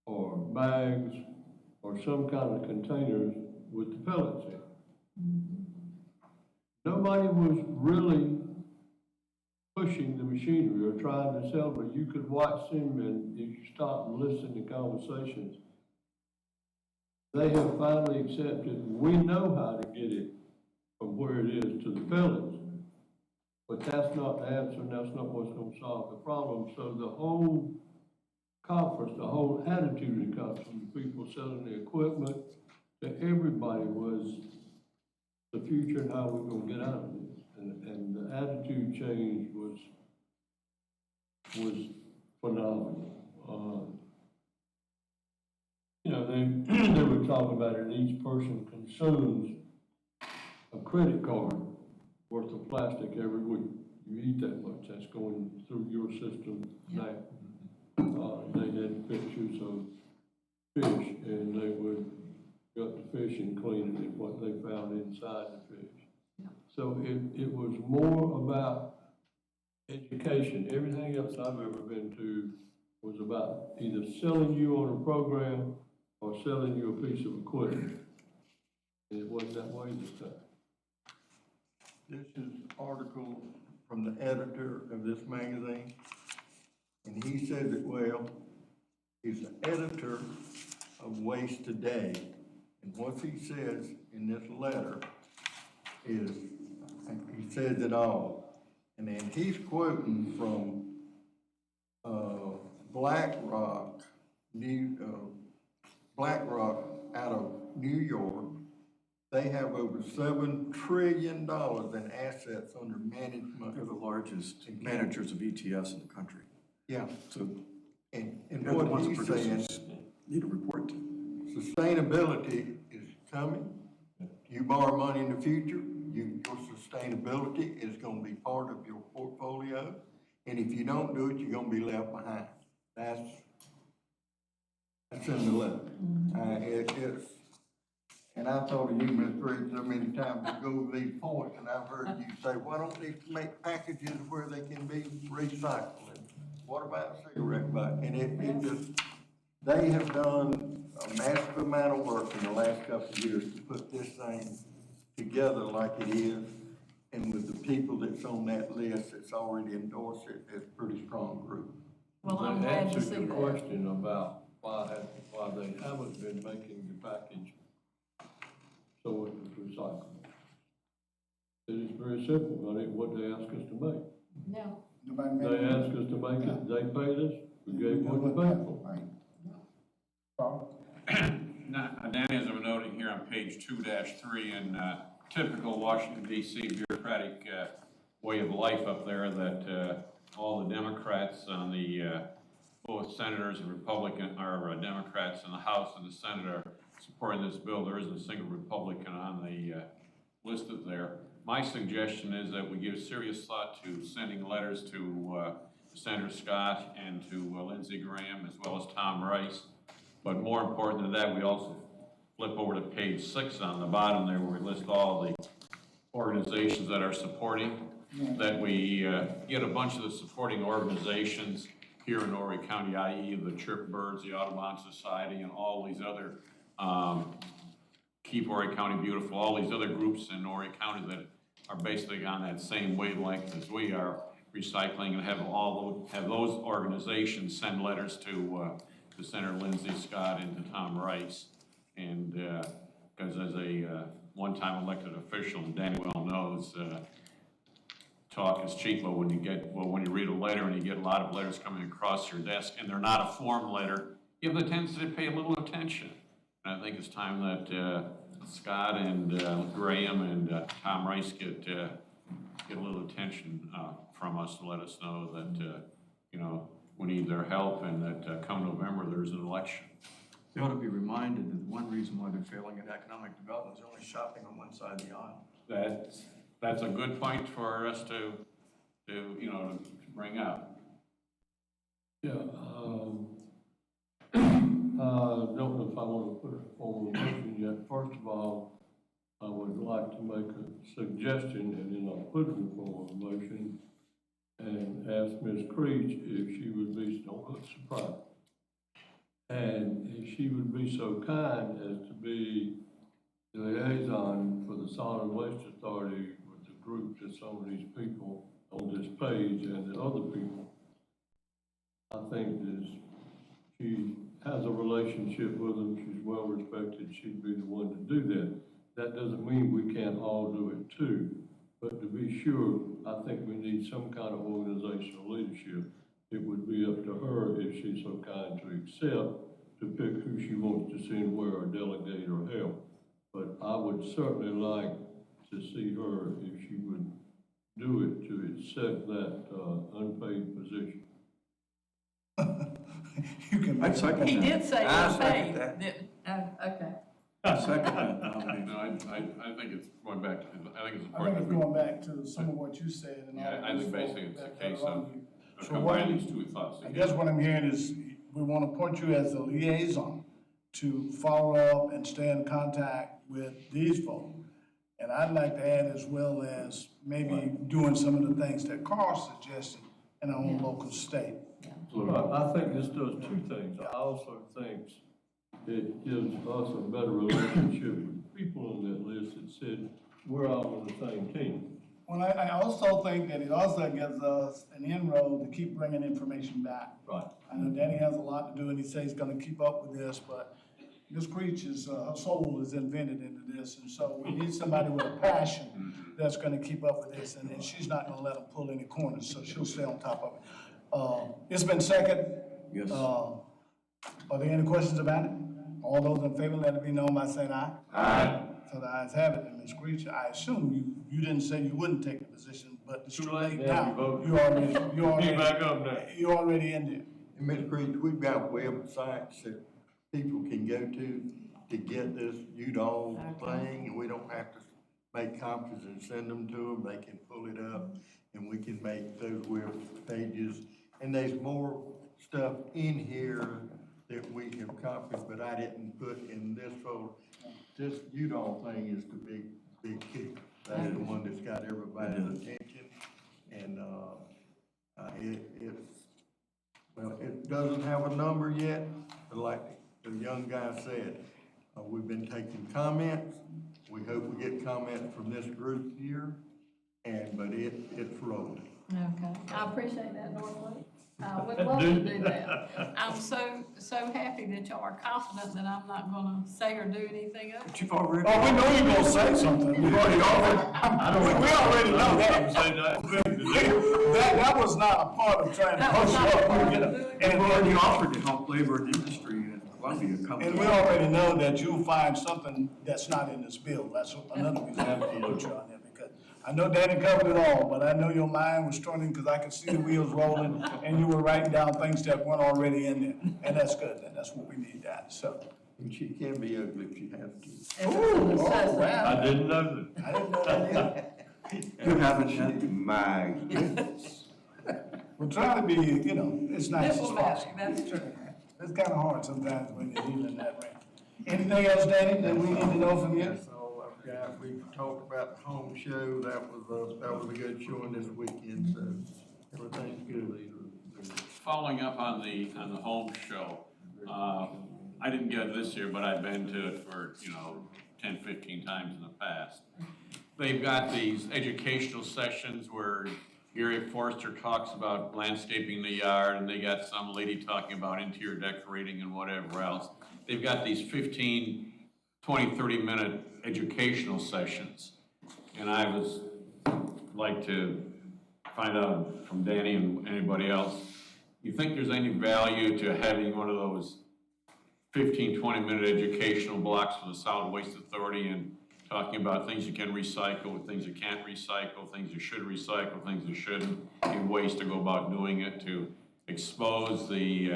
Speaker 11: or bags or some kind of containers with the pellets in. Nobody was really pushing the machinery or trying to sell, but you could watch them, and if you stop and listen to conversations, they have finally accepted, we know how to get it from where it is to the pellets. But that's not the answer, and that's not what's gonna solve the problem. So the whole conference, the whole attitude that comes from the people selling the equipment to everybody was the future and how we're gonna get out of this. And the attitude change was phenomenal. You know, they were talking about it, each person consumes a credit card worth of plastic every week. You eat that much, that's going through your system now. They had pictures of fish, and they would gut the fish and clean it, and what they found inside the fish. So it was more about education. Everything else I've ever been to was about either selling you on a program or selling you a piece of equipment. And it wasn't that way this time.
Speaker 5: This is an article from the editor of this magazine, and he says it well. He's the editor of Waste Today, and what he says in this letter is, he says it all. And then he's quoting from BlackRock out of New York. They have over $7 trillion in assets under management.
Speaker 9: They're the largest managers of ETS in the country.
Speaker 5: Yeah,
Speaker 9: So
Speaker 5: and
Speaker 9: they're the
Speaker 5: what
Speaker 9: ones that
Speaker 5: he's saying,
Speaker 9: producers need to report to.
Speaker 5: sustainability is coming. You borrow money in the future, your sustainability is gonna be part of your portfolio. And if you don't do it, you're gonna be left behind. That's in the letter. It's, and I've told you, Ms. Briggs, so many times to go over these points, and I've heard you say, why don't they make packages where they can be recycled? And what about cigarette butt? And it just, they have done a massive amount of work in the last couple of years to put this thing together like it is. And with the people that's on that list that's already endorsed it, it's a pretty strong group.
Speaker 6: Well, I'm
Speaker 11: They
Speaker 6: glad to
Speaker 11: answered
Speaker 6: see
Speaker 11: your
Speaker 6: that.
Speaker 11: question about why they haven't been making the package so it was recyclable. It is very simple, I think, what they asked us to make.
Speaker 6: No,
Speaker 1: Nobody made
Speaker 11: They
Speaker 1: it.
Speaker 11: asked us to make it, they paid us, we gave what they paid for.
Speaker 1: Right. Carl?
Speaker 2: Now, Danny, as I'm noting here on page 2-3, in typical Washington DC bureaucratic way of life up there, that all the Democrats on the, both senators and Republican, or Democrats in the House and the Senate are supporting this bill. There isn't a single Republican on the listed there. My suggestion is that we give serious thought to sending letters to Senator Scott and to Lindsey Graham, as well as Tom Rice. But more important than that, we also flip over to page 6 on the bottom there, where we list all the organizations that are supporting, that we get a bunch of the supporting organizations here in Horry County, i.e. the Chirp Birds, the Audubon Society, and all these other Keep Horry County Beautiful, all these other groups in Horry County that are basically on that same wavelength as we are, recycling, and have those organizations send letters to Senator Lindsey Scott and to Tom Rice. And because as a one-time elected official, and Danny well knows, talk is cheap, but when you read a letter and you get a lot of letters coming across your desk and they're not a form letter, you have the tendency to pay a little attention. And I think it's time that Scott and Graham and Tom Rice get a little attention from us to let us know that, you know, we need their help and that come November, there's an election.
Speaker 9: They ought to be reminded that one reason why they're failing at economic development is only shopping on one side of the aisle.
Speaker 2: That's a good point for us to you know, to bring up.
Speaker 11: Yeah, I don't know if I want to put a formal motion yet. First of all, I would like to make a suggestion, and then I'll put it in a formal motion, and ask Ms. Creech if she would be, don't look surprised, and if she would be so kind as to be the liaison for the Solid Waste Authority with the group that some of these people on this page and the other people. I think that she has a relationship with them, she's well respected, she'd be the one to do that. That doesn't mean we can't all do it too, but to be sure, I think we need some kind of organizational leadership. It would be up to her, if she's so kind to accept, to pick who she wants to send where or delegate or help. But I would certainly like to see her, if she would do it, to accept that unpaid position.
Speaker 1: You can.
Speaker 9: I'd second
Speaker 6: He
Speaker 9: that.
Speaker 6: did say
Speaker 3: I
Speaker 6: he
Speaker 3: second
Speaker 6: paid,
Speaker 3: that.
Speaker 6: okay.
Speaker 9: I'd second that nomination.
Speaker 2: No, I think it's going back to, I think it's
Speaker 1: I think
Speaker 2: important.
Speaker 1: it's going back to some of what you said and all.
Speaker 2: Yeah, I think basically it's a case of
Speaker 1: So
Speaker 2: combining
Speaker 1: what-
Speaker 2: these two thoughts
Speaker 1: I
Speaker 2: together.
Speaker 1: guess what I'm hearing is we want to appoint you as the liaison to follow up and stay in contact with these folks. And I'd like to add as well as maybe doing some of the things that Carl suggested in our own
Speaker 6: Yeah.
Speaker 1: local state.
Speaker 11: Well, I think this does two things. I also think it gives us a better relationship with people on that list that said, we're all on the same team.
Speaker 1: Well, I also think that it also gives us an inroad to keep bringing information back.
Speaker 11: Right.
Speaker 1: I know Danny has a lot to do, and he says he's gonna keep up with this, but Ms. Creech is, her soul is invented into this, and so we need somebody with a passion that's gonna keep up with this, and she's not gonna let them pull any corners, so she'll stay on top of it. It's been second.
Speaker 9: Yes.
Speaker 1: Are there any questions about it? All those in favor, let it be known by saying aye. Aye. So the ayes have it, and Ms. Creech, I assume you didn't say you wouldn't take the position, but it's too late
Speaker 11: Yeah,
Speaker 1: now.
Speaker 11: you voted.
Speaker 1: You
Speaker 11: Get back up now.
Speaker 1: you're already in there.
Speaker 5: And Ms. Creech, we've got websites that people can go to get this UDOL thing, and we don't have to make copies and send them to them. They can pull it up, and we can make those web pages. And there's more stuff in here that we have copied, but I didn't put in this folder. This UDOL thing is the big kicker. That's the one that's got everybody's attention, and, well, it doesn't have a number yet, but like the young guy said, we've been taking comments. We hope we get comments from this group here, but it's rolling.
Speaker 6: Okay, I appreciate that, Northwood. I would love to do that. I'm so happy that y'all are confident that I'm not gonna say or do anything else.
Speaker 9: But you've already.
Speaker 1: Oh, we know you're gonna say something. We already know that. That was not a part of trying to
Speaker 6: That was
Speaker 1: push
Speaker 6: not
Speaker 1: you
Speaker 6: a part
Speaker 1: up.
Speaker 6: of
Speaker 1: You know,
Speaker 6: doing it.
Speaker 9: You've
Speaker 1: And
Speaker 9: already offered to help labor and industry in Columbia come.
Speaker 1: And we already know that you'll find something that's not in this bill. That's another reason I put you on there, because I know Danny covered it all, but I know your mind was turning, because I could see the wheels rolling, and you were writing down things that weren't already in there. And that's good, and that's what we need, that, so.
Speaker 5: And she can be ugly if she has to.
Speaker 6: If it's a necessity.
Speaker 11: I didn't know that.
Speaker 1: I didn't know that either.
Speaker 9: You haven't had.
Speaker 3: My goodness.
Speaker 1: We're trying to be, you know, it's nice as
Speaker 6: Diplomatic,
Speaker 1: possible.
Speaker 6: that's true.
Speaker 1: It's kind of hard sometimes when you're dealing in that range. Anything else, Danny, that we need to know from you?
Speaker 5: That's all I've got. We talked about the home show. That was a good showing this weekend, so everything's good.
Speaker 2: Following up on the home show, I didn't get it this year, but I've been to it for, 10, 15 times in the past. They've got these educational sessions where Gary Forrester talks about landscaping the yard, and they got some lady talking about interior decorating and whatever else. They've got these 15, 20, 30-minute educational sessions. And I was like to find out from Danny and anybody else, you think there's any value to having one of those 15, 20-minute educational blocks for the Solid Waste Authority and talking about things you can recycle, things you can't recycle, things you should recycle, things you shouldn't, and ways to go about doing it, to expose the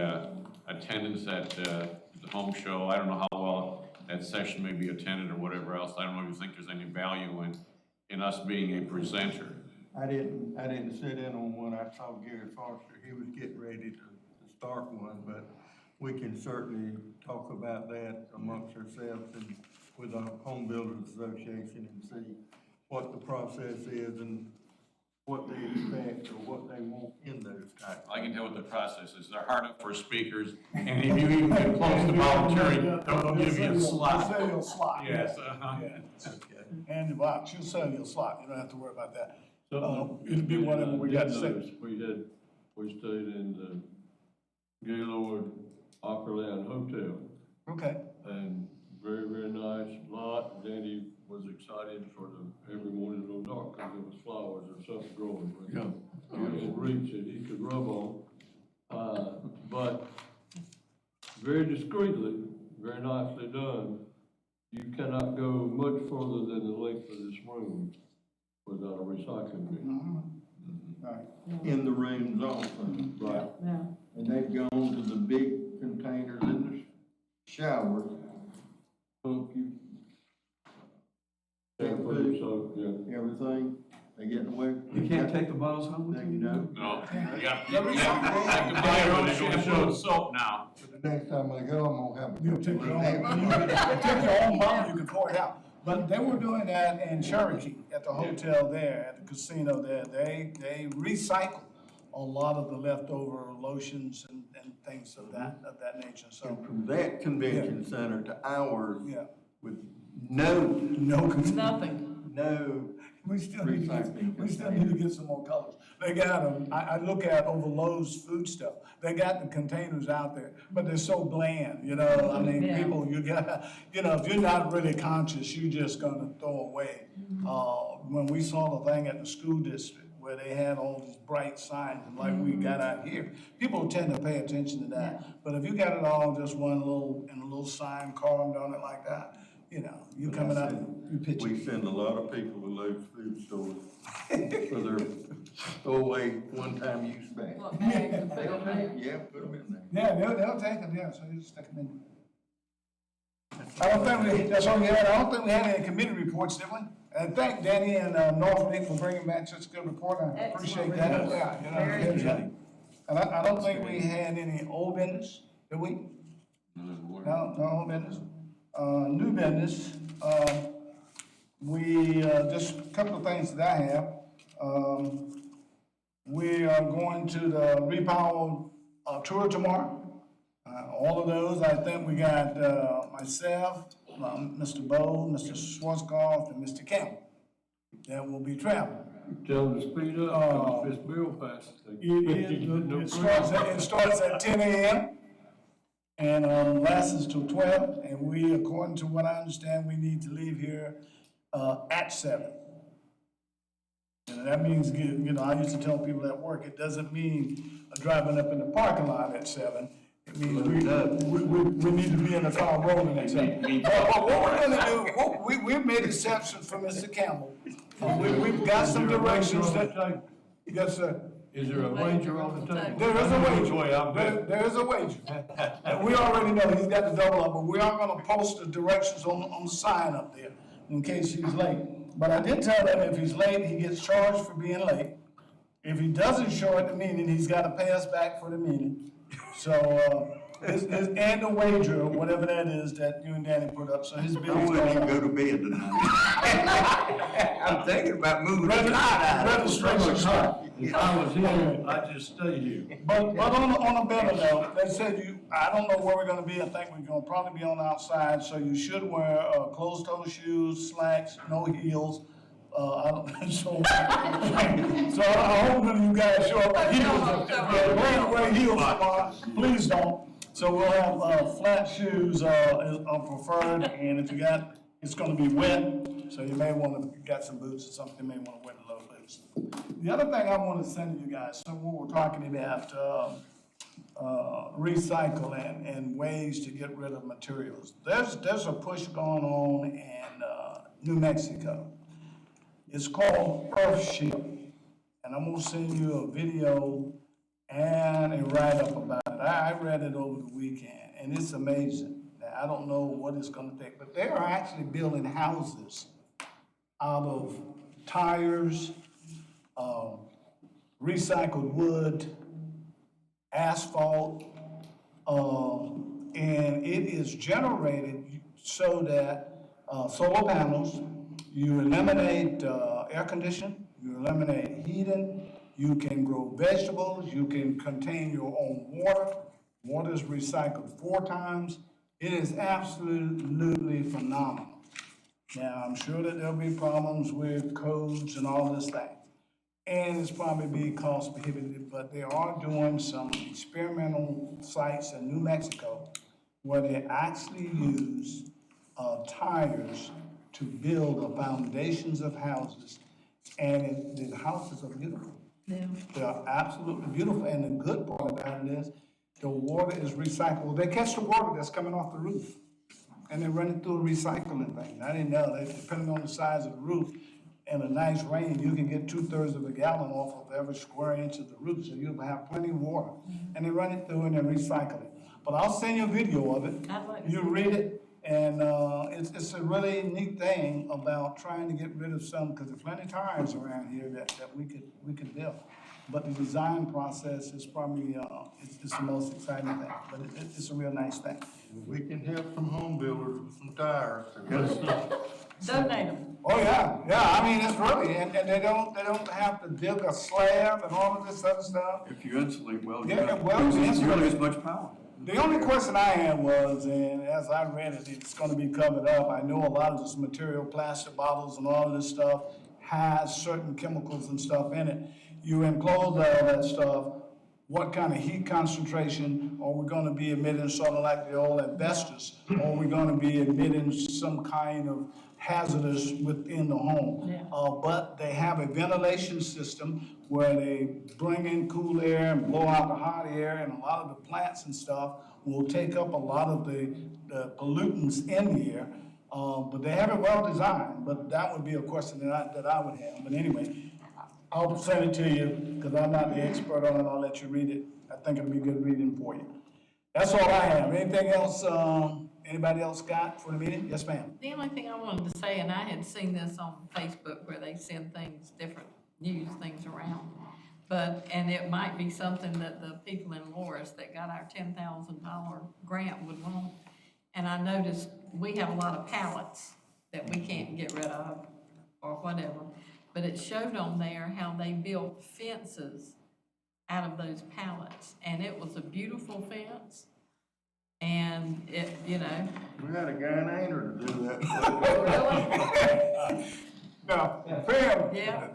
Speaker 2: attendance at the home show. I don't know how well that session may be attended or whatever else. I don't know if you think there's any value in us being a presenter.
Speaker 5: I didn't sit in on one. I saw Gary Foster. He was getting ready to start one, but we can certainly talk about that amongst ourselves and with our Home Builders Association and see what the process is and what they expect or what they want in those types.
Speaker 2: I can tell what the process is. They're hard up for speakers, and if you even get close to volunteering, they'll give you a slot.
Speaker 1: They'll sell you a slot.
Speaker 2: Yes,
Speaker 1: Yeah. And the box, she'll sell you a slot. You don't have to worry about that.
Speaker 11: Something
Speaker 1: It'll be whatever we got to say.
Speaker 11: We stayed in the Gaylord Opryland Hotel,
Speaker 1: Okay.
Speaker 11: and very, very nice lot. Danny was excited for every morning in the dark, because there was flowers or something growing. Beautiful reach that he could rub on, but very discreetly, very nicely done. You cannot go much further than the length of this room without a recycling bin.
Speaker 5: In the rooms also.
Speaker 11: Right.
Speaker 6: Yeah.
Speaker 5: And they've gone to the big containers in the shower.
Speaker 11: Hook you.
Speaker 5: Shampoo,
Speaker 11: So, yeah.
Speaker 5: everything, they get away.
Speaker 9: You can't take the bottles home with
Speaker 5: There
Speaker 9: you?
Speaker 5: you go.
Speaker 2: no, you got, you can buy your own shampoo and soap now.
Speaker 5: But the next time I go, I'm gonna have a.
Speaker 1: You'll take your own, you take your own bottle, you can pour it out. But they were doing that in Cherokee, at the hotel there, at the casino there. They recycle a lot of the leftover lotions and things of that nature, so.
Speaker 5: And from that convention center to ours,
Speaker 1: Yeah,
Speaker 5: with no,
Speaker 6: Nothing.
Speaker 5: no,
Speaker 1: we still need
Speaker 5: Recycling
Speaker 1: to get some more colors. They got them, I look at over Lowe's food stuff, they got the containers out there, but they're so bland, you know? I mean,
Speaker 6: Yeah.
Speaker 1: people, you gotta, you know, if you're not really conscious, you're just gonna throw away. When we saw the thing at the school district, where they had all these bright signs, like we got out here, people tend to pay attention to that. But if you got it all just one little, in a little sign carved on it like that, you know, you coming out, you pitch
Speaker 5: we
Speaker 1: it.
Speaker 5: send a lot of people to those food stores for their throwaway one-time use bag.
Speaker 6: What bags and fill bags?
Speaker 5: Yeah, put them in there.
Speaker 1: Yeah, they'll take them, yeah, so you just stick them in. I don't think that's all we had. I don't think we had any committee reports, did we? And thank Danny and Norfolk for bringing back such a good report. I appreciate that.
Speaker 6: Excellent.
Speaker 1: Yeah, you know,
Speaker 6: Very
Speaker 1: good
Speaker 6: good.
Speaker 1: job. And I don't think we had any old business, did we? No old business. New business, we, just a couple of things that I have. We are going to the Repower tour tomorrow. All of those, I think we got, myself, Mr. Bowe, Mr. Schwarzkopf, and Mr. Campbell that will be traveling.
Speaker 11: Tell them to speed up, because this bill passes.
Speaker 1: It starts at 10 a.m. and lasts till 12. And we, according to what I understand, we need to leave here at 7. And that means, you know, I used to tell people at work, it doesn't mean driving up in the parking lot at 7. It means we need to be in the car rolling at 7. But what we're gonna do, we've made exceptions for Mr. Campbell. We've got some directions that, yes, sir.
Speaker 11: Is there a wager on the table?
Speaker 1: There is a wager.
Speaker 11: Boy, I'm betting.
Speaker 1: There is a wager. And we already know he's got the double up, but we are gonna post the directions on the sign up there in case he's late. But I did tell him if he's late, he gets charged for being late. If he doesn't show at the meeting, he's gotta pay us back for the meeting. So, and the wager, whatever that is that you and Danny put up, so his
Speaker 5: I
Speaker 1: bill's
Speaker 5: wouldn't
Speaker 1: going
Speaker 5: even
Speaker 1: up.
Speaker 5: go to bed tonight. I'm thinking about moving to
Speaker 1: Registration's high.
Speaker 11: If I was him, I'd just stay here.
Speaker 1: But on a better note, they said I don't know where we're gonna be, I think we're gonna probably be on the outside, so you should wear, closed-toe shoes, slacks, no heels. So I hope none of you guys show up with heels. Yeah, wear heels tomorrow, please don't. So we'll have, flat shoes, are preferred, and if you got, it's gonna be wet, so you may wanna, if you got some boots or something, you may wanna wear the low boots. The other thing I wanna send to you guys, so we were talking about, recycle and ways to get rid of materials. There's a push going on in, New Mexico. It's called Earthship, and I'm gonna send you a video and a write-up about it. I read it over the weekend, and it's amazing. Now, I don't know what it's gonna take, but they are actually building houses out of tires, recycled wood, asphalt, and it is generated so that solar panels, you eliminate air conditioning, you eliminate heating, you can grow vegetables, you can contain your own water. Water is recycled 4 times. It is absolutely phenomenal. Now, I'm sure that there'll be problems with codes and all this thing. And it's probably be cost prohibitive, but they are doing some experimental sites in New Mexico where they actually use tires to build the foundations of houses. And the houses are beautiful.
Speaker 6: Yeah.
Speaker 1: They are absolutely beautiful. And the good part about it is the water is recyclable. They catch the water that's coming off the roof and they run it through a recycling thing. I didn't know that depending on the size of the roof, in a nice rain, you can get 2/3 of a gallon off of every square inch of the roof, so you'll have plenty of water. And they run it through and they recycle it. But I'll send you a video of it.
Speaker 6: I'd like to
Speaker 1: You read it, and it's a really neat thing about trying to get rid of some, because there's plenty of tires around here that we could build. But the design process is probably, it's the most exciting thing, but it's a real nice thing.
Speaker 5: We can help some home builders with some tires.
Speaker 6: Donate them.
Speaker 1: Oh, yeah, I mean, it's really, and they don't have to dig a slab and all of this other stuff.
Speaker 9: If you insulate well, you
Speaker 1: Yeah,
Speaker 9: don't
Speaker 1: well,
Speaker 9: use
Speaker 1: it's
Speaker 9: nearly
Speaker 1: really-
Speaker 9: as much power.
Speaker 1: The only question I had was, and as I read it, it's gonna be covered up. I know a lot of this material, plastic bottles and all of this stuff has certain chemicals and stuff in it. You enclose all that stuff, what kind of heat concentration are we gonna be emitting, sort of like the old asbestos? Or are we gonna be emitting some kind of hazardous within the home?
Speaker 6: Yeah.
Speaker 1: But they have a ventilation system where they bring in cool air and blow out the hot air, and a lot of the plants and stuff will take up a lot of the pollutants in the air. But they have it well designed, but that would be a question that I would have. But anyway, I'll send it to you, because I'm not the expert on it, I'll let you read it. I think it'll be good reading for you. That's all I have. Anything else, anybody else got for the meeting? Yes, ma'am.
Speaker 6: The only thing I wanted to say, and I had seen this on Facebook where they send things, different news things around. And it might be something that the people in Loris that got our $10,000 grant would want. And I noticed we have a lot of pallets that we can't get rid of or whatever. But it showed on there how they built fences out of those pallets. And it was a beautiful fence. And it, you know.
Speaker 5: We had a guy in Aner to do that.
Speaker 1: Now, Pam,
Speaker 6: Yeah.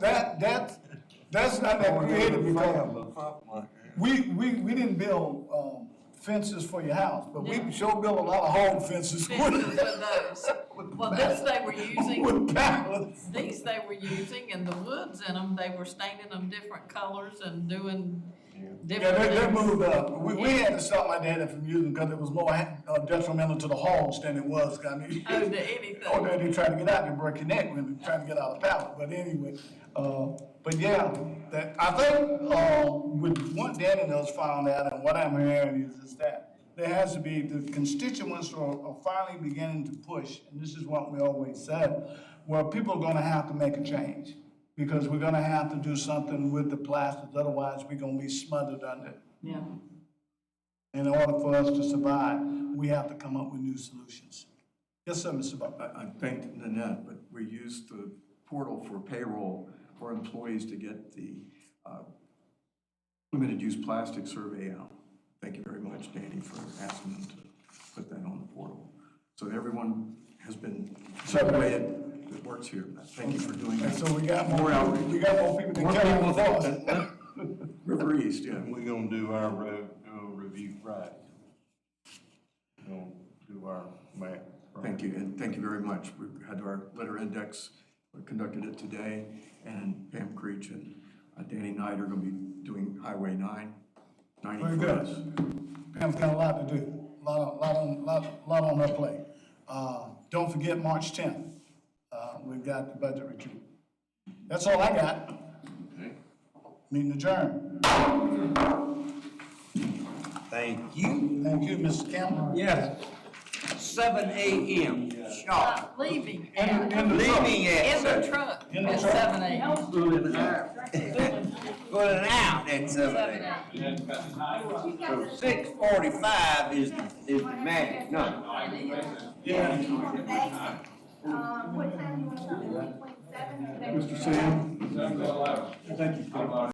Speaker 1: that's not that creative, because
Speaker 5: Because.
Speaker 1: we didn't build, fences for your house, but we
Speaker 6: Yeah.
Speaker 1: sure built a lot of home fences
Speaker 6: Fences with those. Well, this they were using,
Speaker 1: with pallets.
Speaker 6: these they were using, and the woods in them, they were staining them different colors and doing
Speaker 1: Yeah,
Speaker 6: different
Speaker 1: they
Speaker 6: things.
Speaker 1: moved up. We had to stop my daddy from using, because it was more detrimental to the hogs than it was, I mean.
Speaker 6: Oh, to anything.
Speaker 1: Oh, they try to get out, they break your neck when they're trying to get out of pallet, but anyway, but yeah, that, I think, with what Danny knows found out, and what I'm hearing is that there has to be, the constituents are finally beginning to push, and this is what we always said, where people are gonna have to make a change, because we're gonna have to do something with the plastics, otherwise we're gonna be smothered under it.
Speaker 6: Yeah.
Speaker 1: In order for us to survive, we have to come up with new solutions. Yes, sir, Mr. Butler.
Speaker 9: I thanked Nanette, but we used the portal for payroll for employees to get the limited use plastic survey out. Thank you very much, Danny, for asking them to put that on the portal. So everyone has been surveyed that works here. Thank you for doing
Speaker 1: And
Speaker 9: that.
Speaker 1: so we got more
Speaker 9: outreach.
Speaker 1: we got more people
Speaker 9: More
Speaker 1: than Kelly
Speaker 9: people
Speaker 1: before.
Speaker 9: than River East, yeah.
Speaker 5: We're gonna do our road, review Friday. We're gonna do our map.
Speaker 9: Thank you, and thank you very much. We had our letter index, we conducted it today, and Pam Creech and Danny Knight are gonna be doing Highway 90
Speaker 1: Very
Speaker 9: for
Speaker 1: good.
Speaker 9: us.
Speaker 1: Pam's got a lot to do, lot on her plate. Don't forget March 10th, we've got the budget retreat. That's all I got. Meeting adjourned.
Speaker 3: Thank you.
Speaker 1: Thank you, Mr. Campbell.
Speaker 3: Yes. 7 a.m. sharp.
Speaker 6: Leaving
Speaker 3: Leaving at
Speaker 6: in the
Speaker 3: 7.
Speaker 6: truck
Speaker 1: In the
Speaker 6: at
Speaker 1: truck.
Speaker 6: 7 a.m.
Speaker 3: Pulling out at 7 a.m. So 6:45 is the magic number.
Speaker 1: Yeah.
Speaker 8: What time do you want to start? Between 7 and
Speaker 1: Mr. Sam. Thank you.